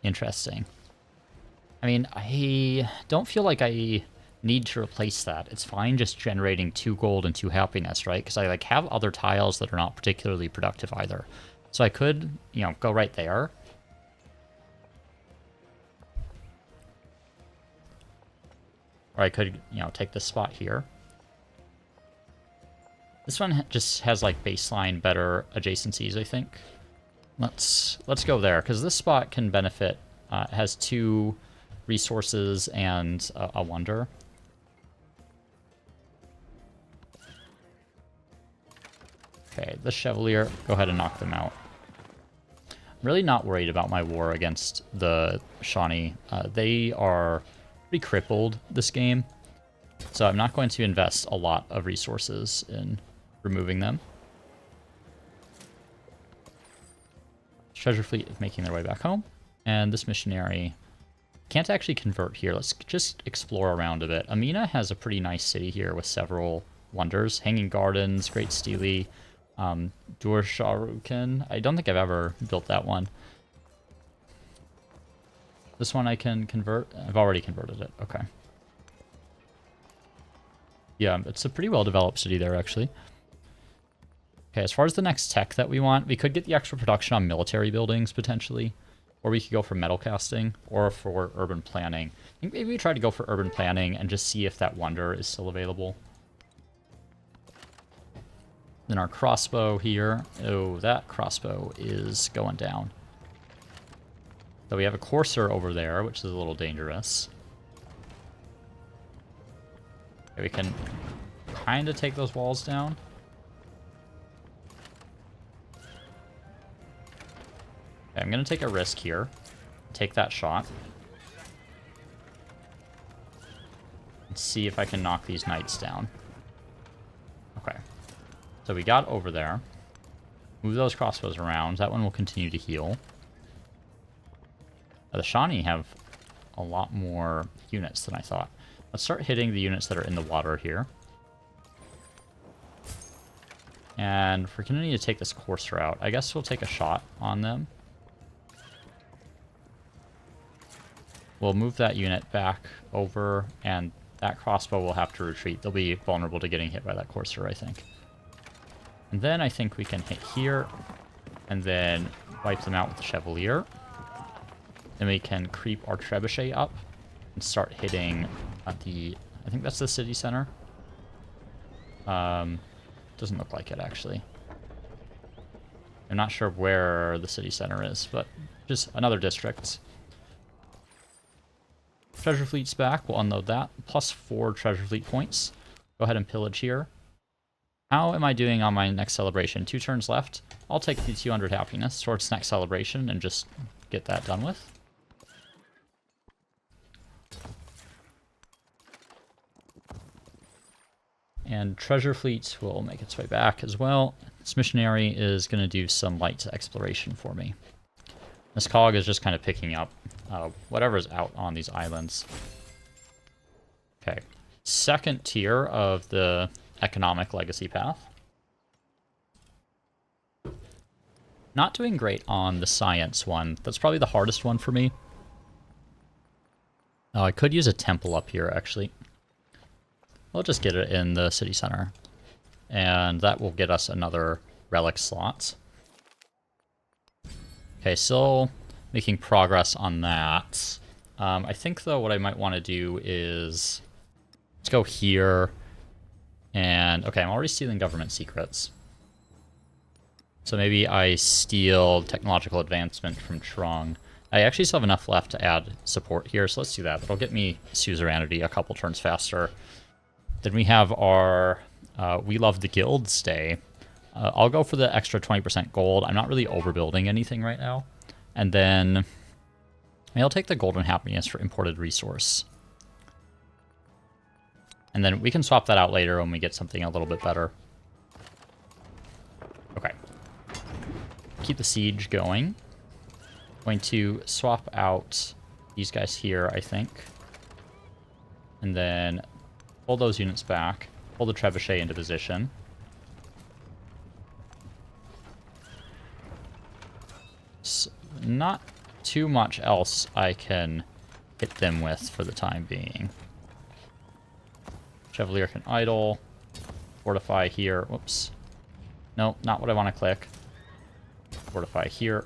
Interesting. I mean, I don't feel like I need to replace that. It's fine just generating 2 gold and 2 happiness, right? Because I like have other tiles that are not particularly productive either. So I could, you know, go right there. Or I could, you know, take this spot here. This one just has like baseline better adjacencies, I think. Let's go there, because this spot can benefit. It has 2 resources and a wonder. Okay, the Chevalier, go ahead and knock them out. I'm really not worried about my war against the Shawnee. They are pretty crippled this game, so I'm not going to invest a lot of resources in removing them. Treasure fleet is making their way back home, and this missionary Can't actually convert here. Let's just explore around a bit. Amina has a pretty nice city here with several wonders. Hanging Gardens, Great Stele, Dursharukin. I don't think I've ever built that one. This one I can convert. I've already converted it. Okay. Yeah, it's a pretty well-developed city there, actually. Okay, as far as the next tech that we want, we could get the extra production on military buildings, potentially. Or we could go for metal casting, or for urban planning. I think maybe we try to go for urban planning and just see if that wonder is still available. Then our crossbow here. Oh, that crossbow is going down. So we have a courser over there, which is a little dangerous. Okay, we can kind of take those walls down. Okay, I'm going to take a risk here. Take that shot. And see if I can knock these knights down. Okay. So we got over there. Move those crossbows around. That one will continue to heal. The Shawnee have a lot more units than I thought. Let's start hitting the units that are in the water here. And we're going to need to take this courser out. I guess we'll take a shot on them. We'll move that unit back over, and that crossbow will have to retreat. They'll be vulnerable to getting hit by that courser, I think. And then I think we can hit here, and then wipe them out with the Chevalier. Then we can creep our trebuchet up and start hitting at the... I think that's the city center. Doesn't look like it, actually. I'm not sure where the city center is, but just another district. Treasure fleet's back. We'll unload that. Plus 4 treasure fleet points. Go ahead and pillage here. How am I doing on my next celebration? 2 turns left. I'll take the 200 happiness towards next celebration and just get that done with. And treasure fleet will make its way back as well. This missionary is going to do some light exploration for me. This cog is just kind of picking up whatever's out on these islands. Okay. Second tier of the economic legacy path. Not doing great on the science one. That's probably the hardest one for me. Oh, I could use a temple up here, actually. We'll just get it in the city center. And that will get us another relic slot. Okay, still making progress on that. I think, though, what I might want to do is... Let's go here. And, okay, I'm already stealing government secrets. So maybe I steal technological advancement from Trong. I actually still have enough left to add support here, so let's do that. That'll get me suzerainty a couple turns faster. Then we have our We Love the Guild stay. I'll go for the extra 20% gold. I'm not really overbuilding anything right now. And then I'll take the golden happiness for imported resource. And then we can swap that out later when we get something a little bit better. Okay. Keep the siege going. Going to swap out these guys here, I think. And then pull those units back. Pull the trebuchet into position. So not too much else I can hit them with for the time being. Chevalier can idle. Fortify here. Whoops. No, not what I want to click. Fortify here.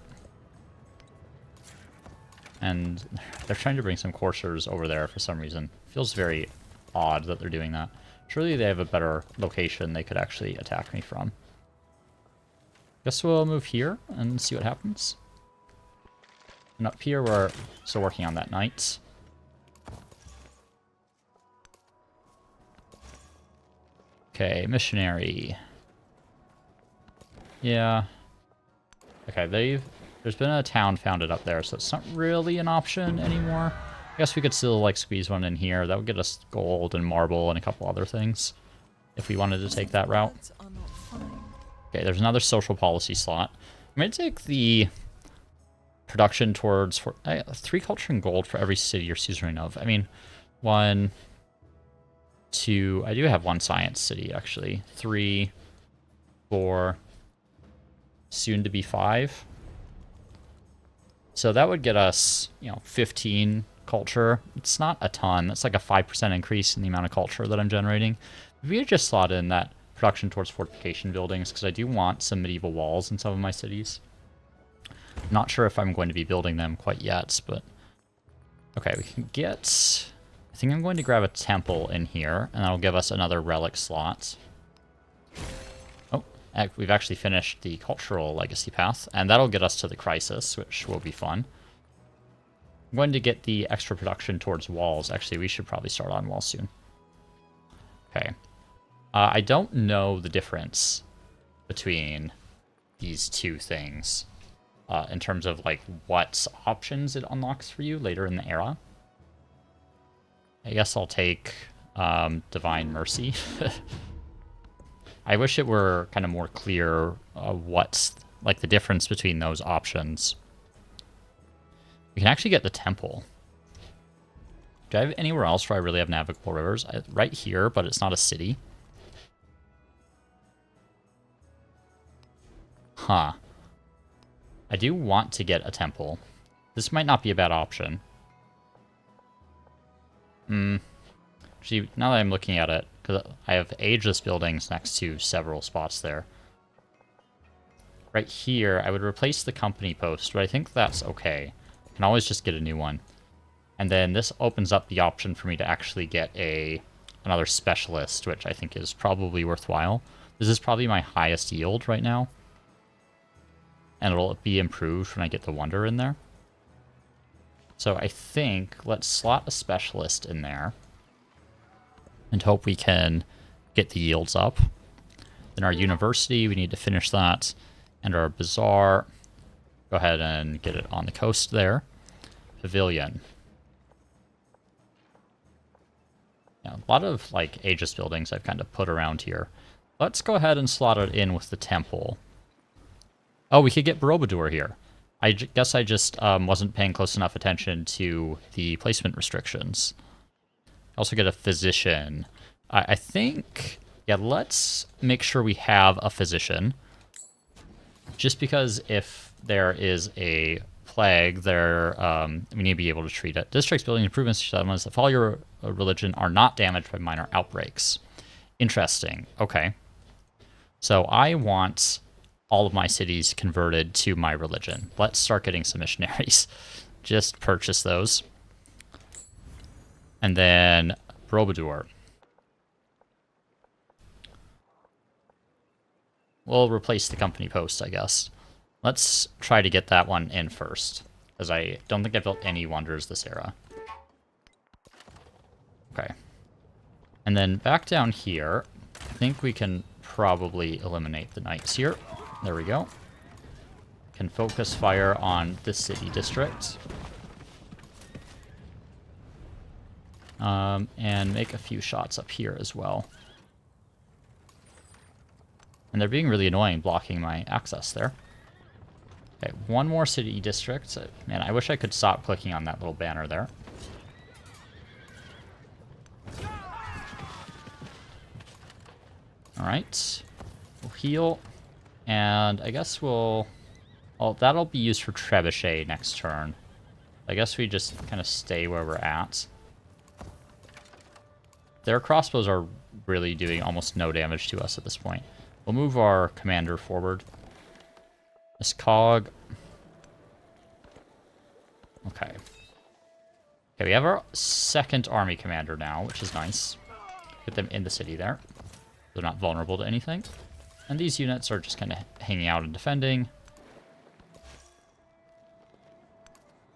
And they're trying to bring some coursers over there for some reason. Feels very odd that they're doing that. Surely they have a better location they could actually attack me from. Guess we'll move here and see what happens. And up here we're still working on that knight. Okay, missionary. Yeah. Okay, there's been a town founded up there, so it's not really an option anymore. I guess we could still, like, squeeze one in here. That would get us gold and marble and a couple other things if we wanted to take that route. Okay, there's another social policy slot. I'm going to take the production towards 3 culture and gold for every city you're suzerain of. I mean, 1, 2. I do have 1 science city actually. 3, 4, soon to be 5. So that would get us, 15 culture. It's not a ton. That's like a 5% increase in the amount of culture that I'm generating. If we had just slot in that production towards fortification buildings, because I do want some medieval walls in some of my cities. Not sure if I'm going to be building them quite yet, but okay, we can get, I think I'm going to grab a temple in here, and that'll give us another relic slot. Oh, we've actually finished the cultural legacy path, and that'll get us to the crisis, which will be fun. I'm going to get the extra production towards walls. Actually, we should probably start on walls soon. Okay. I don't know the difference between these two things in terms of like what options it unlocks for you later in the era. I guess I'll take Divine Mercy. I wish it were kind of more clear what's like the difference between those options. We can actually get the temple. Do I have anywhere else where I really have navigable rivers? Right here, but it's not a city. Huh. I do want to get a temple. This might not be a bad option. Actually, now that I'm looking at it, because I have ageless buildings next to several spots there. Right here, I would replace the company post, but I think that's okay. I can always just get a new one. And then this opens up the option for me to actually get another specialist, which I think is probably worthwhile. This is probably my highest yield right now. And it'll be improved when I get the Wonder in there. So I think let's slot a specialist in there. And hope we can get the yields up. Then our university, we need to finish that. And our bazaar, go ahead and get it on the coast there. Pavilion. Yeah, a lot of like aegis buildings I've kind of put around here. Let's go ahead and slot it in with the temple. Oh, we could get Borobudur here. I guess I just wasn't paying close enough attention to the placement restrictions. Also get a physician. I think, yeah, let's make sure we have a physician. Just because if there is a plague, we need to be able to treat it. Districts, building improvements to settlements that follow your religion are not damaged by minor outbreaks. Interesting. Okay. So I want all of my cities converted to my religion. Let's start getting some missionaries. Just purchase those. And then Borobudur. We'll replace the company post, I guess. Let's try to get that one in first, because I don't think I've built any wonders this era. Okay. And then back down here, I think we can probably eliminate the knights here. There we go. Can focus fire on the city district. And make a few shots up here as well. And they're being really annoying, blocking my access there. Okay, one more city district. Man, I wish I could stop clicking on that little banner there. Alright. We'll heal. And I guess we'll... Oh, that'll be used for trebuchet next turn. I guess we just kind of stay where we're at. Their crossbows are really doing almost no damage to us at this point. We'll move our commander forward. This cog. Okay. Okay, we have our second army commander now, which is nice. Get them in the city there. They're not vulnerable to anything. And these units are just kind of hanging out and defending.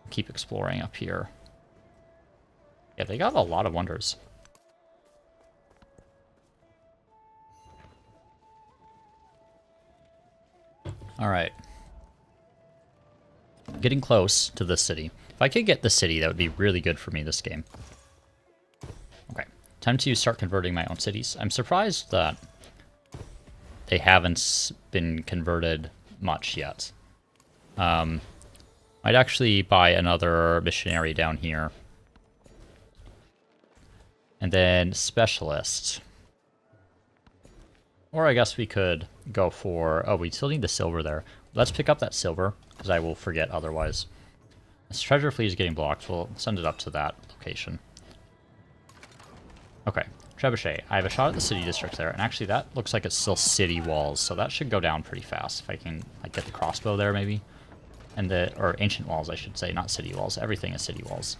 Keep exploring up here. Yeah, they got a lot of wonders. Alright. Getting close to this city. If I could get the city, that would be really good for me this game. Okay. Time to start converting my own cities. I'm surprised that they haven't been converted much yet. Might actually buy another missionary down here. And then specialist. Or I guess we could go for... Oh, we still need the silver there. Let's pick up that silver, because I will forget otherwise. This treasure fleet is getting blocked. We'll send it up to that location. Okay. Trebuchet. I have a shot at the city district there, and actually that looks like it's still city walls, so that should go down pretty fast. If I can like get the crossbow there, maybe. And or ancient walls, I should say, not city walls. Everything is city walls.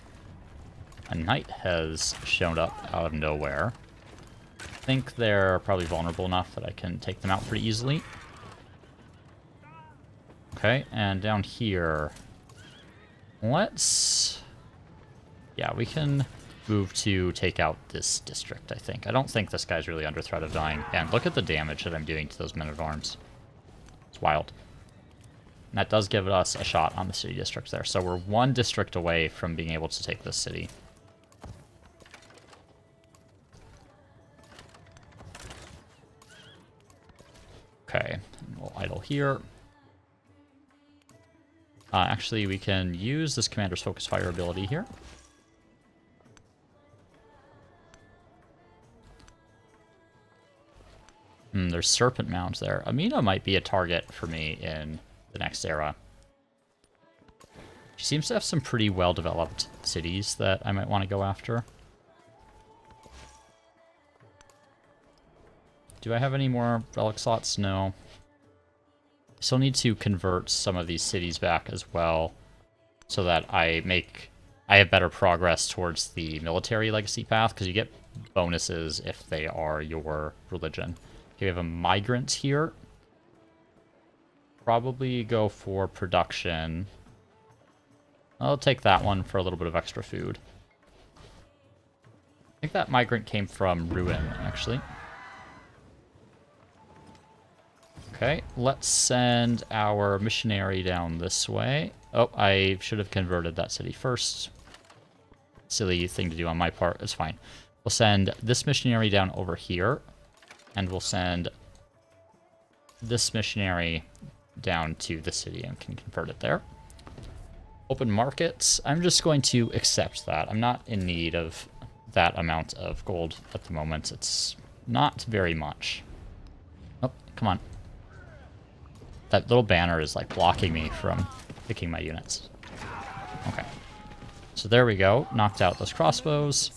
A knight has shown up out of nowhere. I think they're probably vulnerable enough that I can take them out pretty easily. Okay, and down here, let's... Yeah, we can move to take out this district, I think. I don't think this guy's really under threat of dying. And look at the damage that I'm doing to those men-at-arms. It's wild. And that does give us a shot on the city district there. So we're one district away from being able to take this city. Okay, we'll idle here. Actually, we can use this commander's focus fire ability here. There's serpent mounds there. Amina might be a target for me in the next era. She seems to have some pretty well-developed cities that I might want to go after. Do I have any more relic slots? No. I still need to convert some of these cities back as well, so that I have better progress towards the military legacy path, because you get bonuses if they are your religion. Okay, we have a migrant here. Probably go for production. I'll take that one for a little bit of extra food. I think that migrant came from Ruin, actually. Okay, let's send our missionary down this way. Oh, I should have converted that city first. Silly thing to do on my part. It's fine. We'll send this missionary down over here. And we'll send this missionary down to the city and can convert it there. Open markets. I'm just going to accept that. I'm not in need of that amount of gold at the moment. It's not very much. Oh, come on. That little banner is like blocking me from picking my units. Okay. So there we go. Knocked out those crossbows.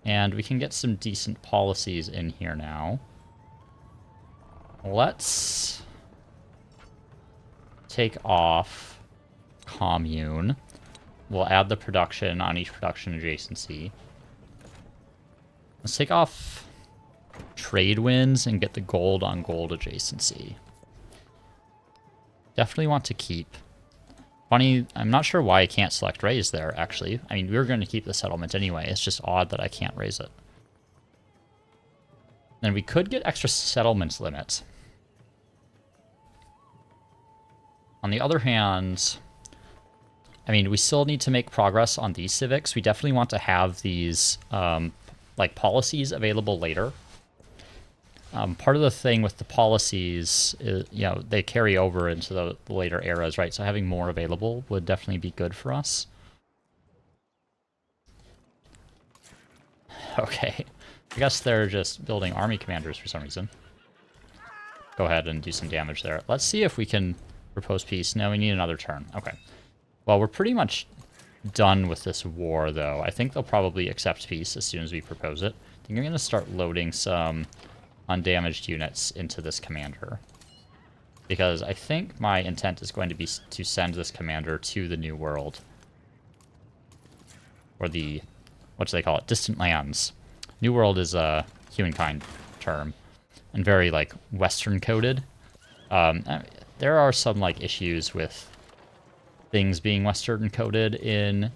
And we can get some decent policies in here now. Let's take off commune. We'll add the production on each production adjacency. Let's take off trade winds and get the gold on gold adjacency. Definitely want to keep. Funny, I'm not sure why I can't select raise there, actually. I mean, we were going to keep the settlement anyway. It's just odd that I can't raise it. Then we could get extra settlement limits. On the other hand, I mean, we still need to make progress on these civics. We definitely want to have these, like, policies available later. Part of the thing with the policies is, you know, they carry over into the later eras, right? So having more available would definitely be good for us. Okay. I guess they're just building army commanders for some reason. Go ahead and do some damage there. Let's see if we can propose peace. No, we need another turn. Okay. Well, we're pretty much done with this war, though. I think they'll probably accept peace as soon as we propose it. I think I'm going to start loading some undamaged units into this commander, because I think my intent is going to be to send this commander to the New World, or the, what do they call it, distant lands. New World is a humankind term and very like Western coded. There are some like issues with things being Western coded in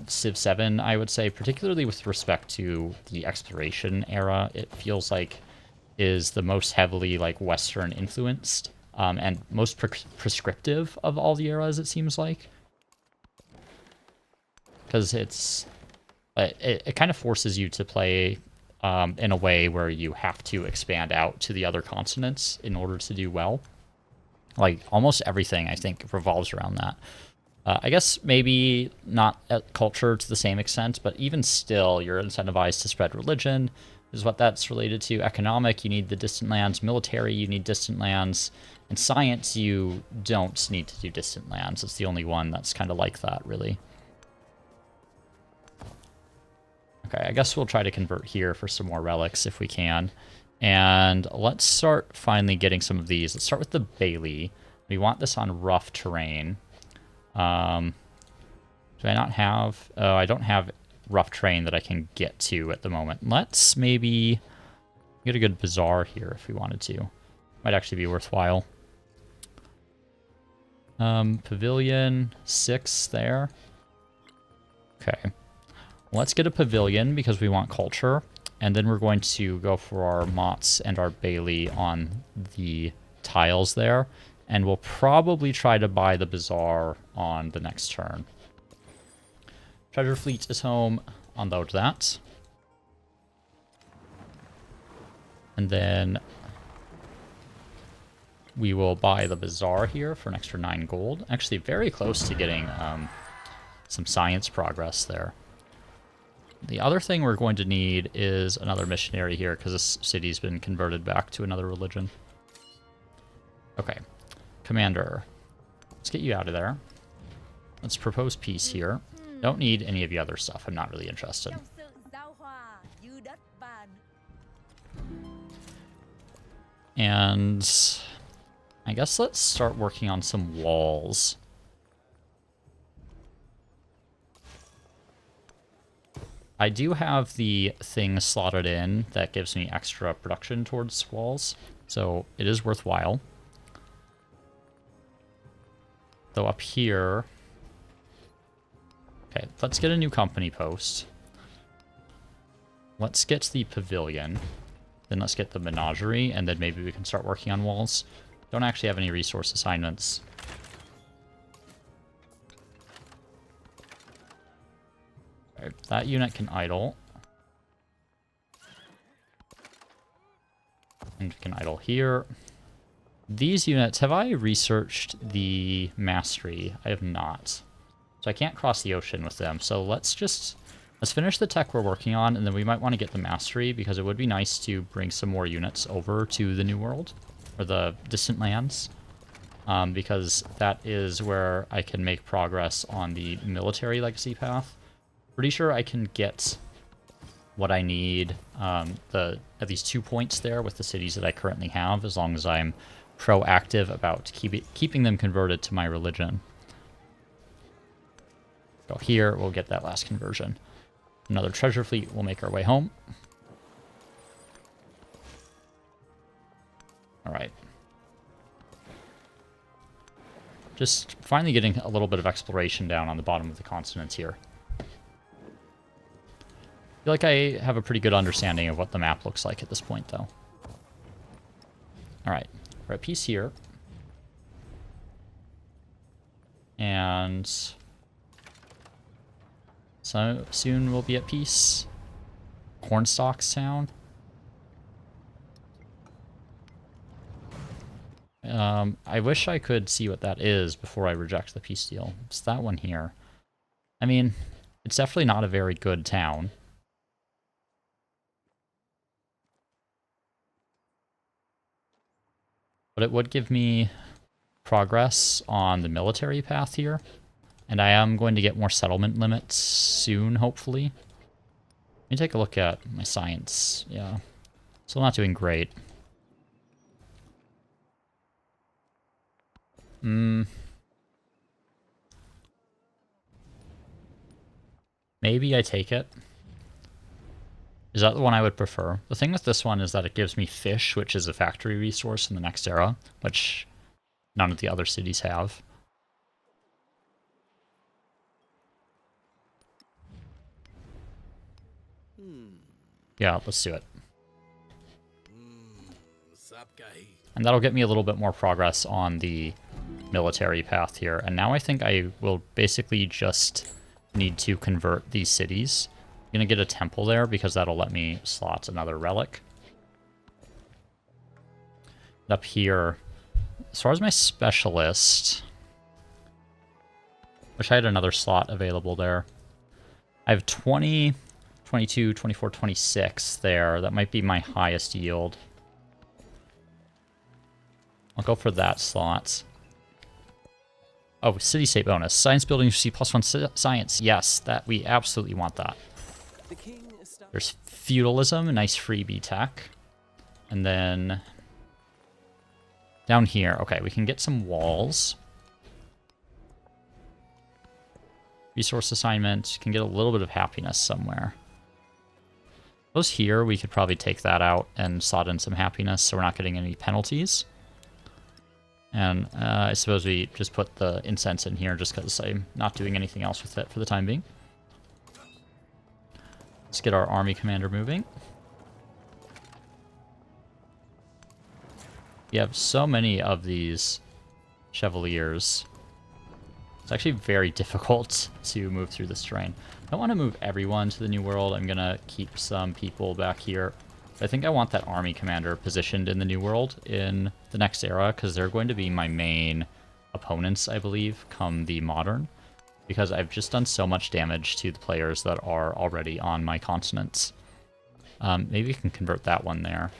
Civ 7, I would say, particularly with respect to the exploration era. It feels like is the most heavily like Western influenced and most prescriptive of all the eras, it seems like, because it kind of forces you to play in a way where you have to expand out to the other continents in order to do well. Like, almost everything, I think, revolves around that. I guess maybe not at culture to the same extent, but even still, you're incentivized to spread religion, is what that's related to. Economic, you need the distant lands. Military, you need distant lands. And science, you don't need to do distant lands. It's the only one that's kind of like that, really. Okay, I guess we'll try to convert here for some more relics if we can. And let's start finally getting some of these. Let's start with the Bailey. We want this on rough terrain. Do I not have... Oh, I don't have rough terrain that I can get to at the moment. Let's maybe get a good bazaar here if we wanted to. Might actually be worthwhile. Pavilion 6 there. Okay. Let's get a pavilion because we want culture. And then we're going to go for our Mott's and our Bailey on the tiles there. And we'll probably try to buy the bazaar on the next turn. Treasure fleet is home. Unload that. And then we will buy the bazaar here for an extra 9 gold. Actually, very close to getting some science progress there. The other thing we're going to need is another missionary here because this city's been converted back to another religion. Okay. Commander, let's get you out of there. Let's propose peace here. Don't need any of the other stuff. I'm not really interested. And I guess let's start working on some walls. I do have the thing slotted in that gives me extra production towards walls, so it is worthwhile. Though up here... Okay, let's get a new company post. Let's get the pavilion. Then let's get the menagerie, and then maybe we can start working on walls. Don't actually have any resource assignments. Right, that unit can idle. And we can idle here. These units, have I researched the mastery? I have not. So I can't cross the ocean with them. So let's finish the tech we're working on, and then we might want to get the mastery, because it would be nice to bring some more units over to the New World, or the distant lands. Because that is where I can make progress on the military legacy path. Pretty sure I can get what I need at least 2 points there with the cities that I currently have, as long as I'm proactive about keeping them converted to my religion. Go here, we'll get that last conversion. Another treasure fleet will make our way home. Alright. Just finally getting a little bit of exploration down on the bottom of the continents here. I feel like I have a pretty good understanding of what the map looks like at this point, though. Alright, we're at peace here. And so soon we'll be at peace. Cornstalks Town. I wish I could see what that is before I reject the peace deal. It's that one here. I mean, it's definitely not a very good town. But it would give me progress on the military path here. And I am going to get more settlement limits soon, hopefully. Let me take a look at my science. Yeah. Still not doing great. Maybe I take it. Is that the one I would prefer? The thing with this one is that it gives me fish, which is a factory resource in the next era, which none of the other cities have. Yeah, let's do it. And that'll get me a little bit more progress on the military path here. And now I think I will basically just need to convert these cities. I'm going to get a temple there because that'll let me slot another relic. Up here, as far as my specialist, wish I had another slot available there. I have 20, 22, 24, 26 there. That might be my highest yield. I'll go for that slot. Oh, city state bonus. Science buildings receive +1 science. Yes, that we absolutely want that. There's feudalism, a nice freebie tech. And then down here, okay, we can get some walls. Resource assignment, can get a little bit of happiness somewhere. Those here, we could probably take that out and slot in some happiness so we're not getting any penalties. And I suppose we just put the incense in here just because I'm not doing anything else with it for the time being. Let's get our army commander moving. We have so many of these chevaliers. It's actually very difficult to move through this terrain. I don't want to move everyone to the New World. I'm going to keep some people back here. I think I want that army commander positioned in the New World in the next era, because they're going to be my main opponents, I believe, come the Modern. Because I've just done so much damage to the players that are already on my continents. Maybe we can convert that one there.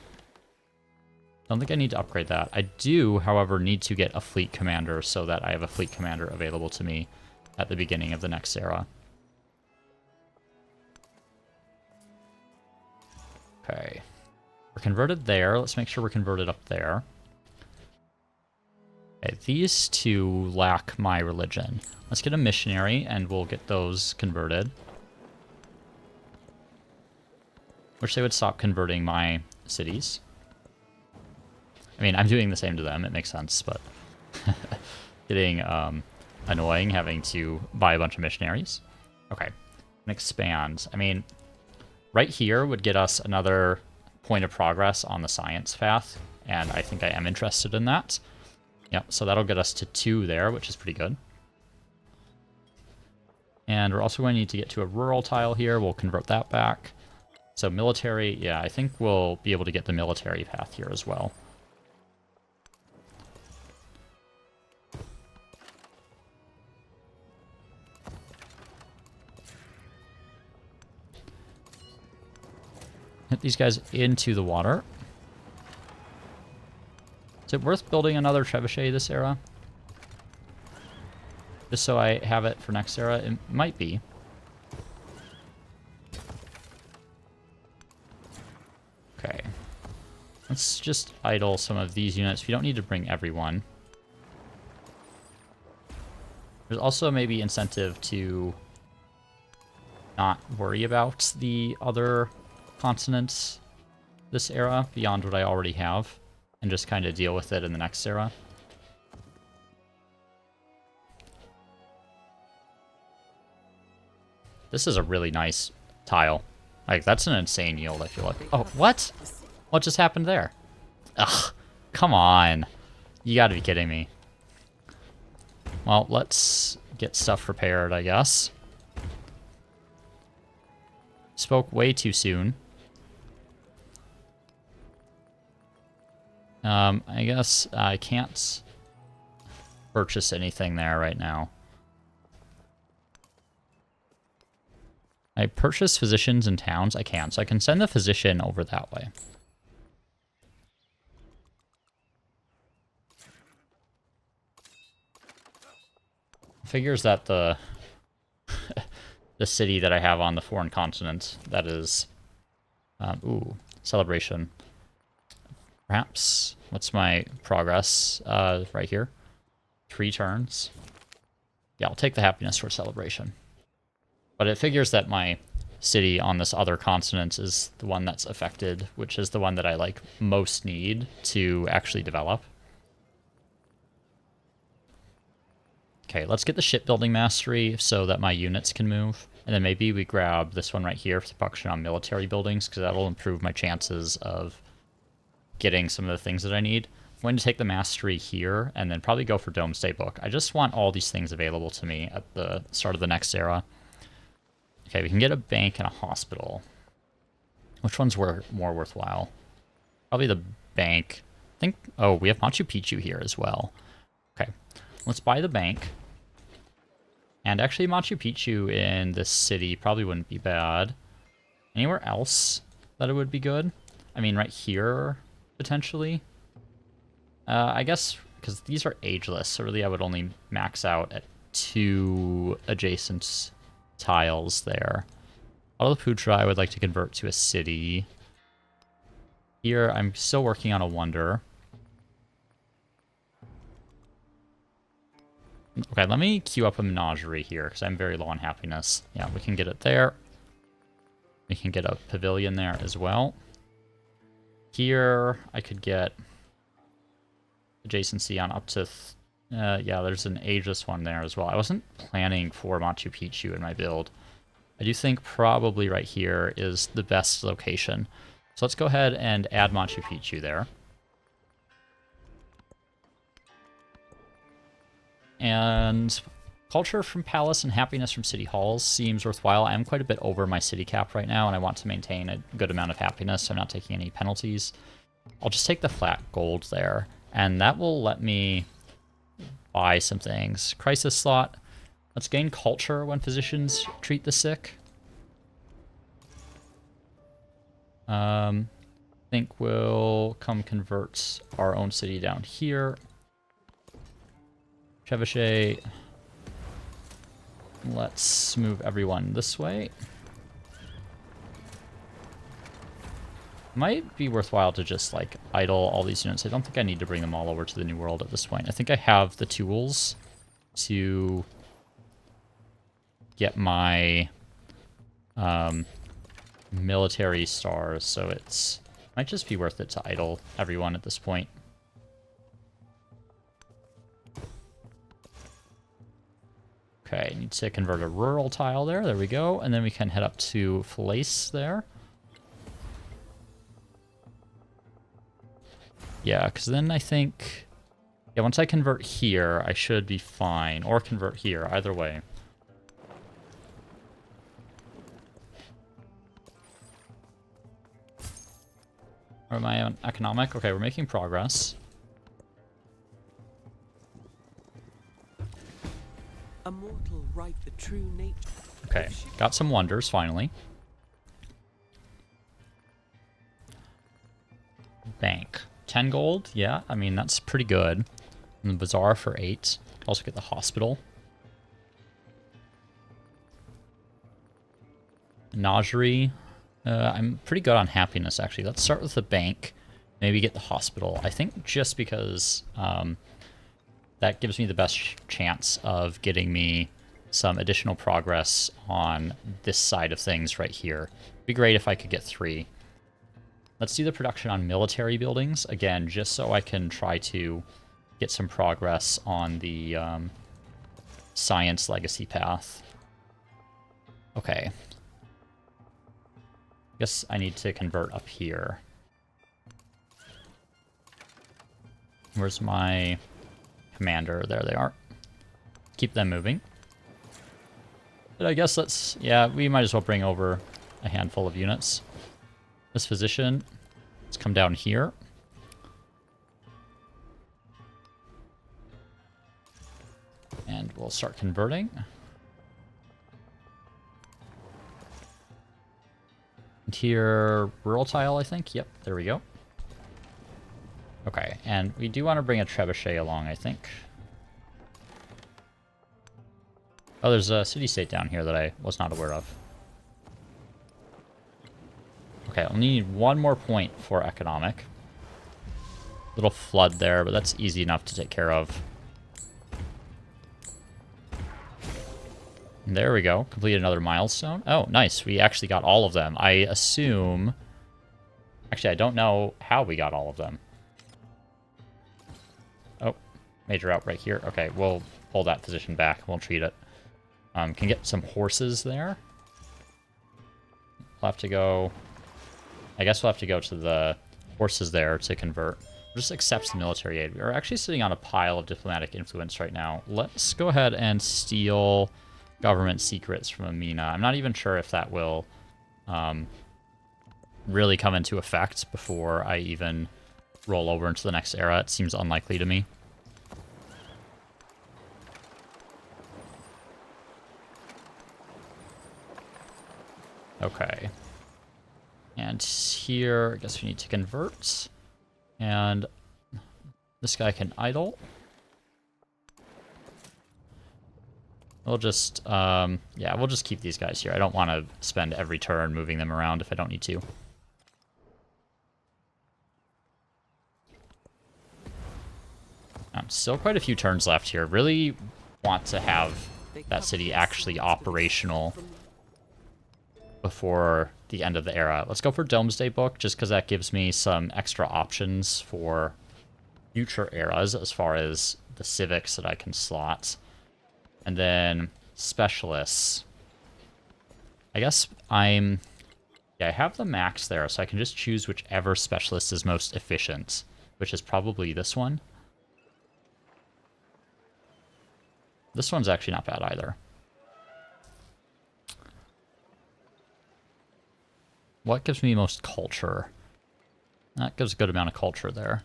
Don't think I need to upgrade that. I do, however, need to get a fleet commander so that I have a fleet commander available to me at the beginning of the next era. Okay. We're converted there. Let's make sure we're converted up there. Okay, these two lack my religion. Let's get a missionary, and we'll get those converted. Wish they would stop converting my cities. I mean, I'm doing the same to them. It makes sense, but getting annoying having to buy a bunch of missionaries. Okay, and expand. I mean, right here would get us another point of progress on the science path, and I think I am interested in that. Yep, so that'll get us to 2 there, which is pretty good. And we're also going to need to get to a rural tile here. We'll convert that back. So military, yeah, I think we'll be able to get the military path here as well. Hit these guys into the water. Is it worth building another trebuchet this era? Just so I have it for next era? It might be. Okay. Let's just idle some of these units. We don't need to bring everyone. There's also maybe incentive to not worry about the other continents this era beyond what I already have, and just kind of deal with it in the next era. This is a really nice tile. Like, that's an insane yield, I feel like. Oh, what? What just happened there? Ugh, come on. You gotta be kidding me. Well, let's get stuff prepared, I guess. Spoke way too soon. I guess I can't purchase anything there right now. I purchase physicians in towns? I can, so I can send the physician over that way. Figures that the the city that I have on the foreign continent, that is, ooh, celebration. Perhaps, what's my progress right here? 3 turns. Yeah, I'll take the happiness for celebration. But it figures that my city on this other continent is the one that's affected, which is the one that I like most need to actually develop. Okay, let's get the shipbuilding mastery so that my units can move. And then maybe we grab this one right here for the production on military buildings, because that'll improve my chances of getting some of the things that I need. I'm going to take the mastery here and then probably go for Domesday Book. I just want all these things available to me at the start of the next era. Okay, we can get a bank and a hospital. Which one's more worthwhile? Probably the bank. think... Oh, we have Machu Picchu here as well. Okay, let's buy the bank. And actually, Machu Picchu in this city probably wouldn't be bad. Anywhere else that it would be good? I mean, right here, potentially. I guess, because these are ageless, so really I would only max out at 2 adjacent tiles there. Putra I would like to convert to a city. Here, I'm still working on a wonder. Okay, let me queue up a menagerie here, because I'm very low on happiness. Yeah, we can get it there. We can get a pavilion there as well. Here, I could get adjacency on up to... yeah, there's an ageless one there as well. I wasn't planning for Machu Picchu in my build. I do think probably right here is the best location. So let's go ahead and add Machu Picchu there. And culture from palace and happiness from city halls seems worthwhile. I am quite a bit over my city cap right now, and I want to maintain a good amount of happiness, so I'm not taking any penalties. I'll just take the flat gold there, and that will let me buy some things. Crisis slot. Let's gain culture when physicians treat the sick. I think we'll come convert our own city down here. Trebuchet. Let's move everyone this way. Might be worthwhile to just, like, idle all these units. I don't think I need to bring them all over to the New World at this point. I think I have the tools to get my military stars, so it's might just be worth it to idle everyone at this point. Okay, need to convert a rural tile there. There we go. And then we can head up to Falaise there. Yeah, because then I think... Yeah, once I convert here, I should be fine. Or convert here, either way. Or am I on economic? Okay, we're making progress.
A mortal write the true nature.
Okay, got some wonders finally. Bank. 10 gold, yeah, I mean that's pretty good. And the bazaar for 8. Also get the hospital. Menagerie. I'm pretty good on happiness actually. Let's start with the bank. Maybe get the hospital. I think just because that gives me the best chance of getting me some additional progress on this side of things right here. It'd be great if I could get 3. Let's do the production on military buildings, again, just so I can try to get some progress on the science legacy path. Okay. Guess I need to convert up here. Where's my... commander? There they are. Keep them moving. But I guess let's... yeah, we might as well bring over a handful of units. This physician, let's come down here. And we'll start converting. And here, rural tile, I think. Yep, there we go. Okay, and we do want to bring a trebuchet along, I think. Oh, there's a city-state down here that I was not aware of. Okay, I'll need 1 more point for economic. Little flood there, but that's easy enough to take care of. And there we go. Completed another milestone. Oh, nice. We actually got all of them. I assume... actually, I don't know how we got all of them. Oh, major outbreak here. Okay, we'll pull that position back. We'll treat it. Can get some horses there. We'll have to go... I guess we'll have to go to the horses there to convert. We'll just accept the military aid. We're actually sitting on a pile of diplomatic influence right now. Let's go ahead and steal government secrets from Amina. I'm not even sure if that will really come into effect before I even roll over into the next era. It seems unlikely to me. Okay. And here, I guess we need to convert. And this guy can idle. We'll just, yeah, we'll just keep these guys here. I don't want to spend every turn moving them around if I don't need to. Still quite a few turns left here. Really want to have that city actually operational before the end of the era. Let's go for Domesday Book, just because that gives me some extra options for future eras as far as the civics that I can slot. And then specialists. I guess yeah, I have the max there, so I can just choose whichever specialist is most efficient, which is probably this one. This one's actually not bad either. What gives me most culture? That gives a good amount of culture there.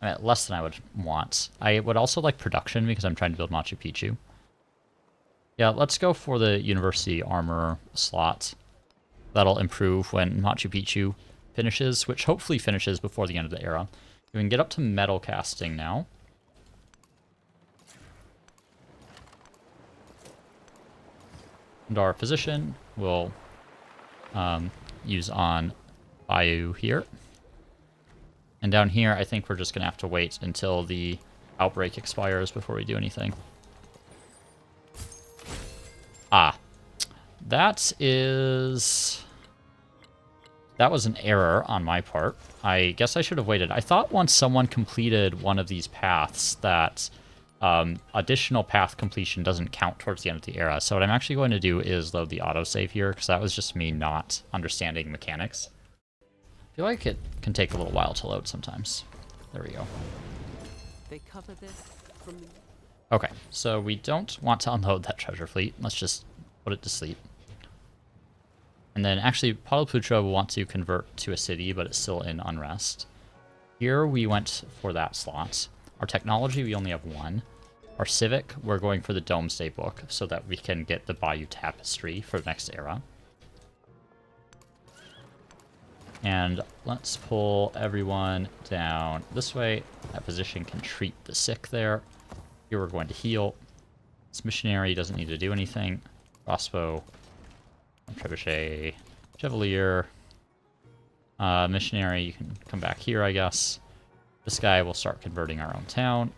I mean, less than I would want. I would also like production because I'm trying to build Machu Picchu. Yeah, let's go for the university armor slot. That'll improve when Machu Picchu finishes, which hopefully finishes before the end of the era. We can get up to metal casting now. And our physician will use on Bayou here. And down here, I think we're just going to have to wait until the outbreak expires before we do anything. Ah. That was an error on my part. I guess I should have waited. I thought once someone completed one of these paths that additional path completion doesn't count towards the end of the era. So what I'm actually going to do is load the autosave here, because that was just me not understanding mechanics. I feel like it can take a little while to load sometimes. There we go.
They cover this from the...
Okay, so we don't want to unload that treasure fleet. Let's just put it to sleep. And then actually, Pataliputra will want to convert to a city, but it's still in unrest. Here we went for that slot. Our technology, we only have one. Our civic, we're going for the Domesday Book so that we can get the Bayou Tapestry for the next era. And let's pull everyone down this way. That position can treat the sick there. Here we're going to heal. This missionary doesn't need to do anything. Crossbow, trebuchet, chevalier. Missionary, you can come back here, I guess. This guy will start converting our own town.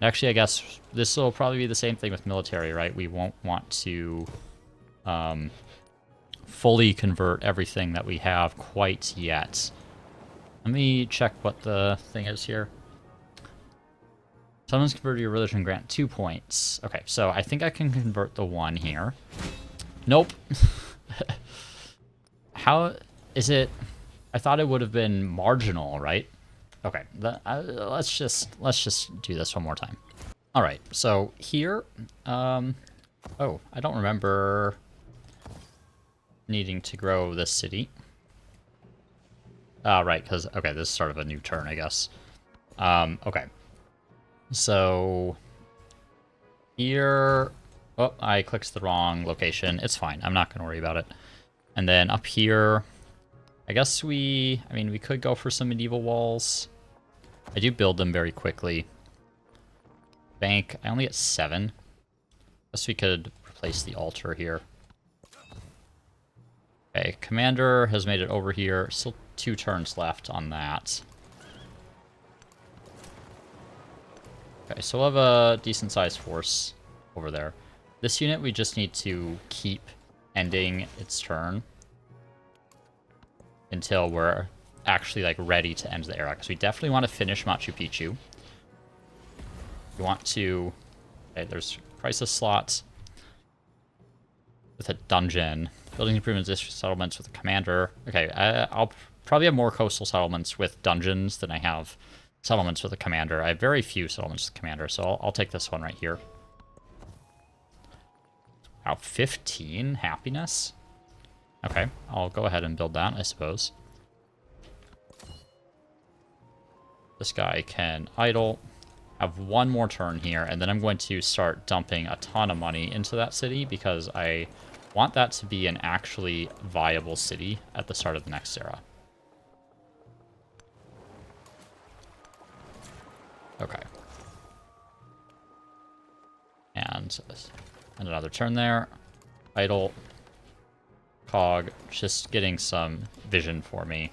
Actually, I guess this will probably be the same thing with military, right? We won't want to fully convert everything that we have quite yet. Let me check what the thing is here. Someone's converted your religion, grant 2 points. Okay, so I think I can convert the one here. Nope. How is it? I thought it would have been marginal, right? Okay, let's just do this one more time. All right, so here, oh, I don't remember needing to grow this city. Right, because okay, this is sort of a new turn, I guess. Okay, so here, oh, I clicked the wrong location. It's fine. I'm not gonna worry about it. And then up here, I guess I mean, we could go for some medieval walls. I do build them very quickly. Bank, I only get 7. Guess we could replace the altar here. Okay, commander has made it over here. Still 2 turns left on that. Okay, so we'll have a decent sized force over there. This unit we just need to keep ending its turn until we're actually like ready to end the era, because we definitely want to finish Machu Picchu. We want to... Okay, there's crisis slots with a dungeon. Building improvements, district settlements with a commander. Okay, I'll probably have more coastal settlements with dungeons than I have settlements with a commander. I have very few settlements with a commander, so I'll take this one right here. Wow, 15 happiness? Okay, I'll go ahead and build that, I suppose. This guy can idle. Have one more turn here, and then I'm going to start dumping a ton of money into that city because I want that to be an actually viable city at the start of the next era. Okay. And another turn there. Idle. Cog. Just getting some vision for me.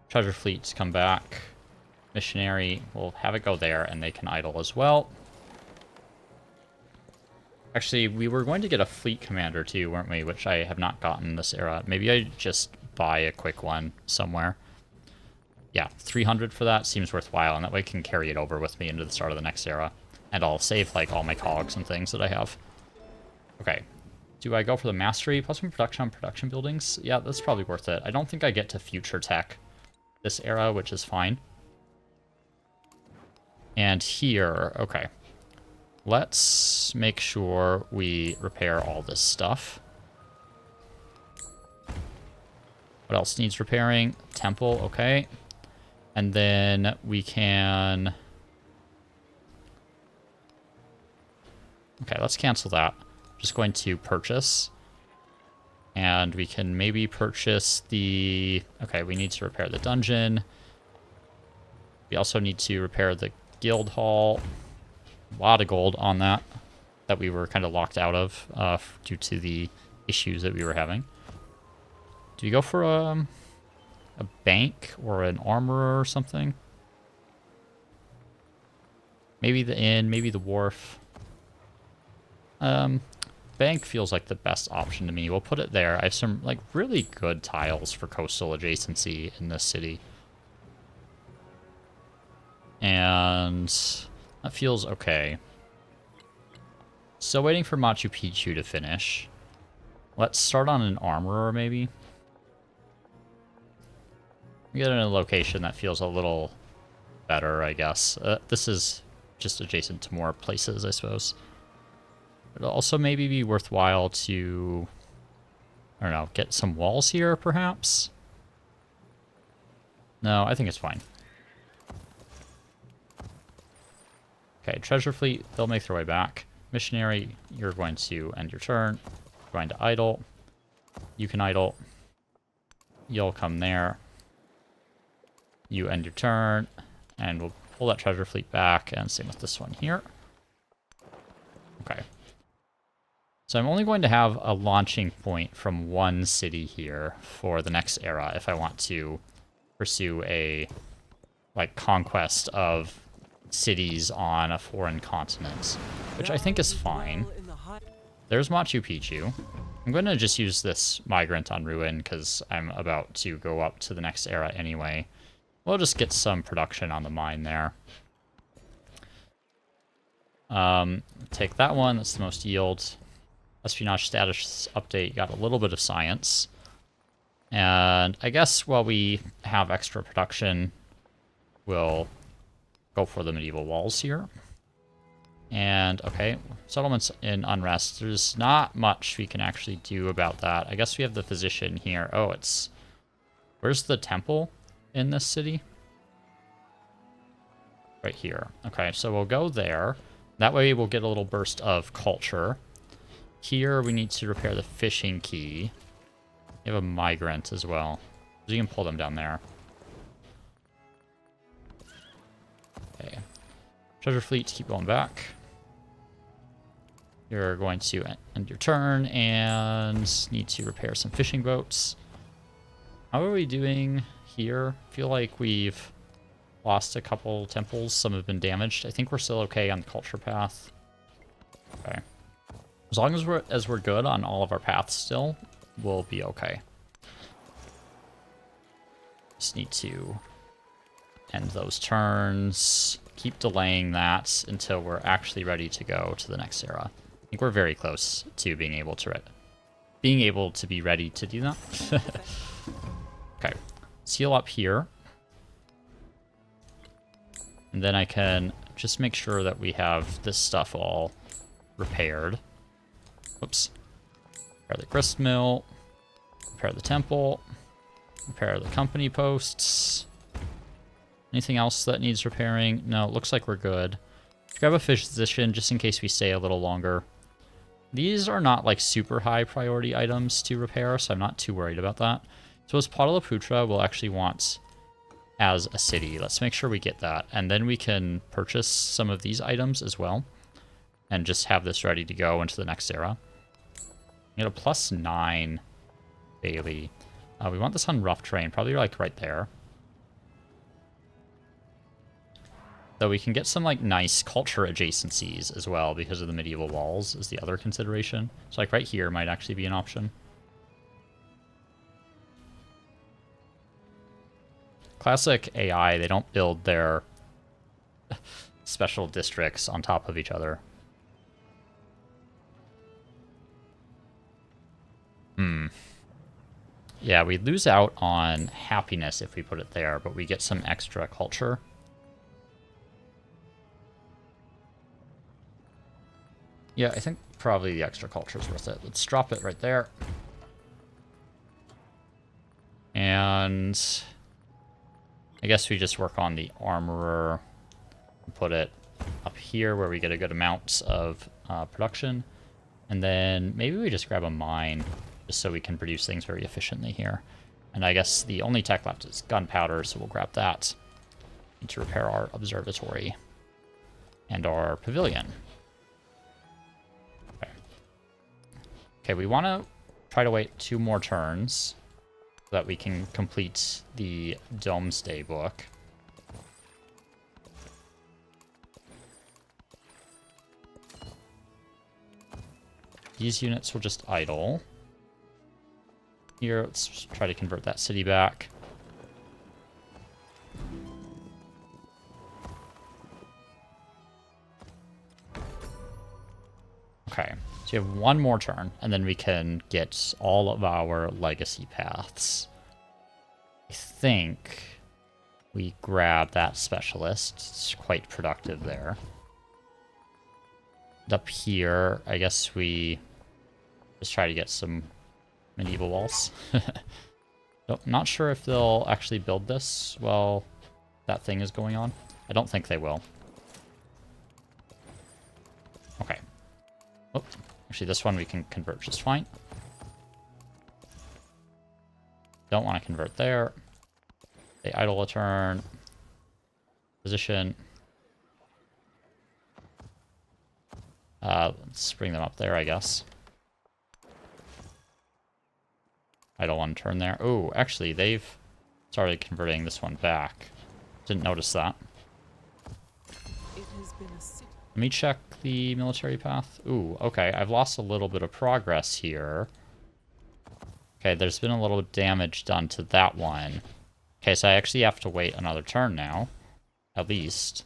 Treasure fleets come back. Missionary. We'll have it go there, and they can idle as well. Actually, we were going to get a fleet commander too, weren't we? Which I have not gotten this era. Maybe I just buy a quick one somewhere. Yeah, 300 for that seems worthwhile, and that way I can carry it over with me into the start of the next era. And I'll save, like, all my cogs and things that I have. Okay. Do I go for the mastery? Plus one production on production buildings? Yeah, that's probably worth it. I don't think I get to future tech this era, which is fine. And here, okay. Let's make sure we repair all this stuff. What else needs repairing? Temple, okay. And then we can... Okay, let's cancel that. I'm just going to purchase. And we can maybe purchase the... Okay, we need to repair the dungeon. We also need to repair the guild hall. A lot of gold on that we were kind of locked out of due to the issues that we were having. Do we go for a bank or an armorer or something? Maybe the inn, maybe the wharf. Bank feels like the best option to me. We'll put it there. I have some like really good tiles for coastal adjacency in this city. And that feels okay. Still waiting for Machu Picchu to finish. Let's start on an armorer, maybe. We get in a location that feels a little better, I guess. This is just adjacent to more places, I suppose. It'll also maybe be worthwhile to, I don't know, get some walls here, perhaps? No, I think it's fine. Okay, treasure fleet, they'll make their way back. Missionary, you're going to end your turn. You're going to idle. You can idle. You'll come there. You end your turn. And we'll pull that treasure fleet back, and same with this one here. Okay. So I'm only going to have a launching point from one city here for the next era if I want to pursue a, like, conquest of cities on a foreign continent, which I think is fine. There's Machu Picchu. I'm going to just use this migrant on Ruin because I'm about to go up to the next era anyway. We'll just get some production on the mine there. Take that one. That's the most yield. Espionage status update. Got a little bit of science. And I guess while we have extra production, we'll go for the medieval walls here. And, okay, settlements in unrest. There's not much we can actually do about that. I guess we have the physician here. Oh, it's... Where's the temple in this city? Right here. Okay, so we'll go there. That way we'll get a little burst of culture. Here we need to repair the fishing key. We have a migrant as well. So you can pull them down there. Okay. Treasure fleet, keep going back. You're going to end your turn and need to repair some fishing boats. How are we doing here? I feel like we've lost a couple temples. Some have been damaged. I think we're still okay on the culture path. Okay. As long as we're good on all of our paths still, we'll be okay. Just need to end those turns. Keep delaying that until we're actually ready to go to the next era. I think we're very close to being able to be ready to do that. Okay. Seal up here. And then I can just make sure that we have this stuff all repaired. Whoops. Repair the grist mill. Repair the temple. Repair the company posts. Anything else that needs repairing? No, it looks like we're good. Let's grab a physician just in case we stay a little longer. These are not like super high priority items to repair, so I'm not too worried about that. So as Pataliputra we'll actually want as a city. Let's make sure we get that. And then we can purchase some of these items as well. And just have this ready to go into the next era. We get a +9 Bailey. We want this on rough terrain, probably like right there. Though we can get some like nice culture adjacencies as well because of the medieval walls is the other consideration. So like right here might actually be an option. Classic AI, they don't build their special districts on top of each other. Yeah, we lose out on happiness if we put it there, but we get some extra culture. Yeah, I think probably the extra culture is worth it. Let's drop it right there. And I guess we just work on the armorer. Put it up here where we get a good amount of production. And then maybe we just grab a mine just so we can produce things very efficiently here. And I guess the only tech left is gunpowder, so we'll grab that. Need to repair our observatory and our pavilion. Okay, we want to try to wait 2 more turns so that we can complete the Domesday book. These units will just idle. Here, let's try to convert that city back. Okay, so you have 1 more turn, and then we can get all of our legacy paths. I think we grab that specialist. It's quite productive there. And up here, I guess we just try to get some medieval walls. Not sure if they'll actually build this while that thing is going on. I don't think they will. Okay. Oh, actually, this one we can convert just fine. Don't want to convert there. They idle a turn. Position. Let's bring them up there, I guess. Idle 1 turn there. Oh, actually, they've started converting this one back. Didn't notice that.
It has been a city.
Let me check the military path. Ooh, okay. I've lost a little bit of progress here. Okay, there's been a little damage done to that one. Okay, so I actually have to wait another turn now. At least.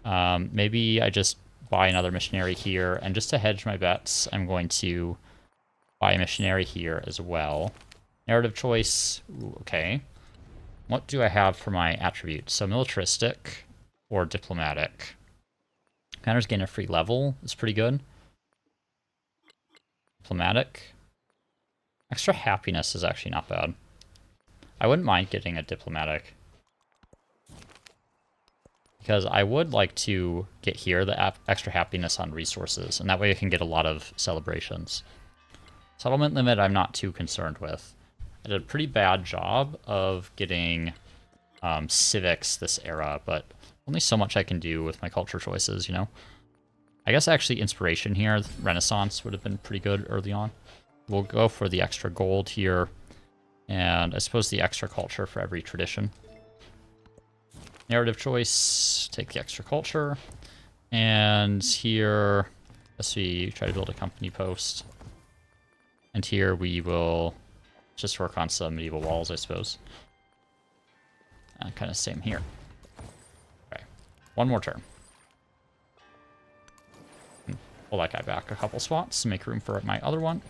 Maybe I just buy another missionary here. And just to hedge my bets, I'm going to buy a missionary here as well. Narrative choice. Ooh, okay. What do I have for my attributes? So militaristic or diplomatic. Commanders gain a free level. It's pretty good. Diplomatic. Extra happiness is actually not bad. I wouldn't mind getting a diplomatic. Because I would like to get here the extra happiness on resources. And that way I can get a lot of celebrations. Settlement limit I'm not too concerned with. I did a pretty bad job of getting civics this era, but only so much I can do with my culture choices, you know? I guess actually inspiration here, Renaissance would have been pretty good early on. We'll go for the extra gold here, and I suppose the extra culture for every tradition. Narrative choice, take the extra culture, and here, let's see, try to build a company post. And here we will just work on some medieval walls, I suppose. Kind of same here. Okay, 1 more turn. Pull that guy back a couple spots to make room for my other one.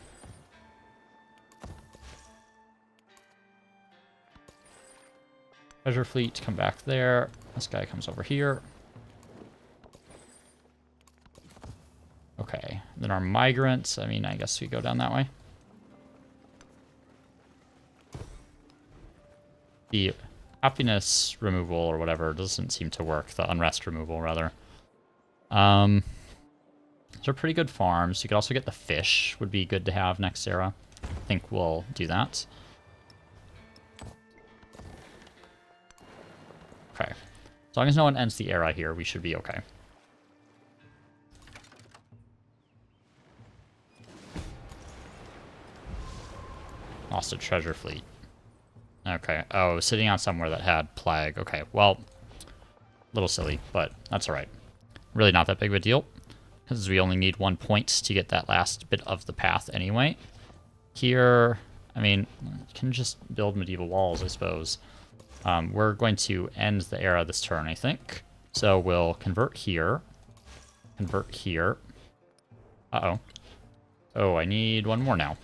Treasure fleet, come back there. This guy comes over here. Okay, then our migrants, I mean, I guess we go down that way. happiness removal or whatever doesn't seem to work. The unrest removal, rather. These are pretty good farms. You could also get the fish, would be good to have next era. I think we'll do that. Okay. As long as no one ends the era here, we should be okay. Lost a treasure fleet. Okay. Oh, sitting on somewhere that had plague. Okay, well, a little silly, but that's alright. Really not that big of a deal, because we only need 1 point to get that last bit of the path anyway. Here, I mean, you can just build medieval walls, I suppose. We're going to end the era this turn, I think. So we'll convert here. Convert here. Uh-oh. Oh, I need one more now.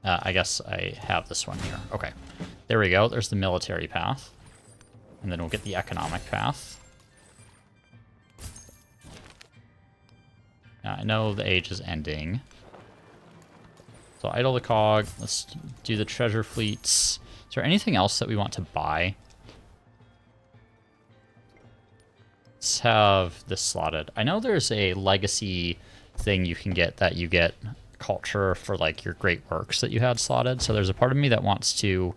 I guess I have this one here. Okay. There we go. There's the military path. And then we'll get the economic path. Now, I know the age is ending. So idle the cog. Let's do the treasure fleets. Is there anything else that we want to buy? Let's have this slotted. I know there's a legacy thing you can get that you get culture for like your great works that you had slotted. So there's a part of me that wants to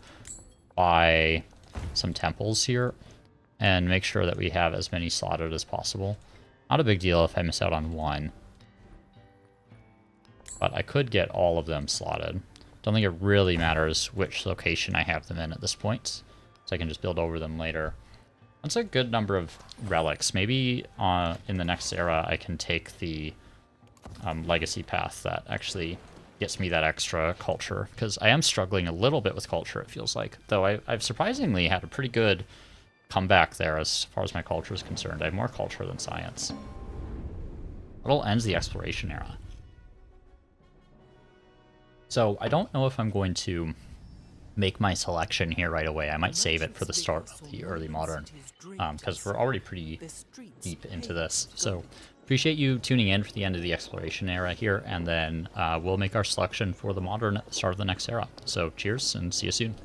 buy some temples here and make sure that we have as many slotted as possible. Not a big deal if I miss out on one. But I could get all of them slotted. Don't think it really matters which location I have them in at this point. So I can just build over them later. That's a good number of relics. Maybe in the next era I can take the legacy path that actually gets me that extra culture. Because I am struggling a little bit with culture, it feels like. Though I've surprisingly had a pretty good comeback there as far as my culture is concerned. I have more culture than science. It all ends the exploration era. So I don't know if I'm going to make my selection here right away. I might save it for the start of the early modern, because we're already pretty deep into this. So appreciate you tuning in for the end of the exploration era here, and then we'll make our selection for the modern at the start of the next era. So cheers, and see you soon.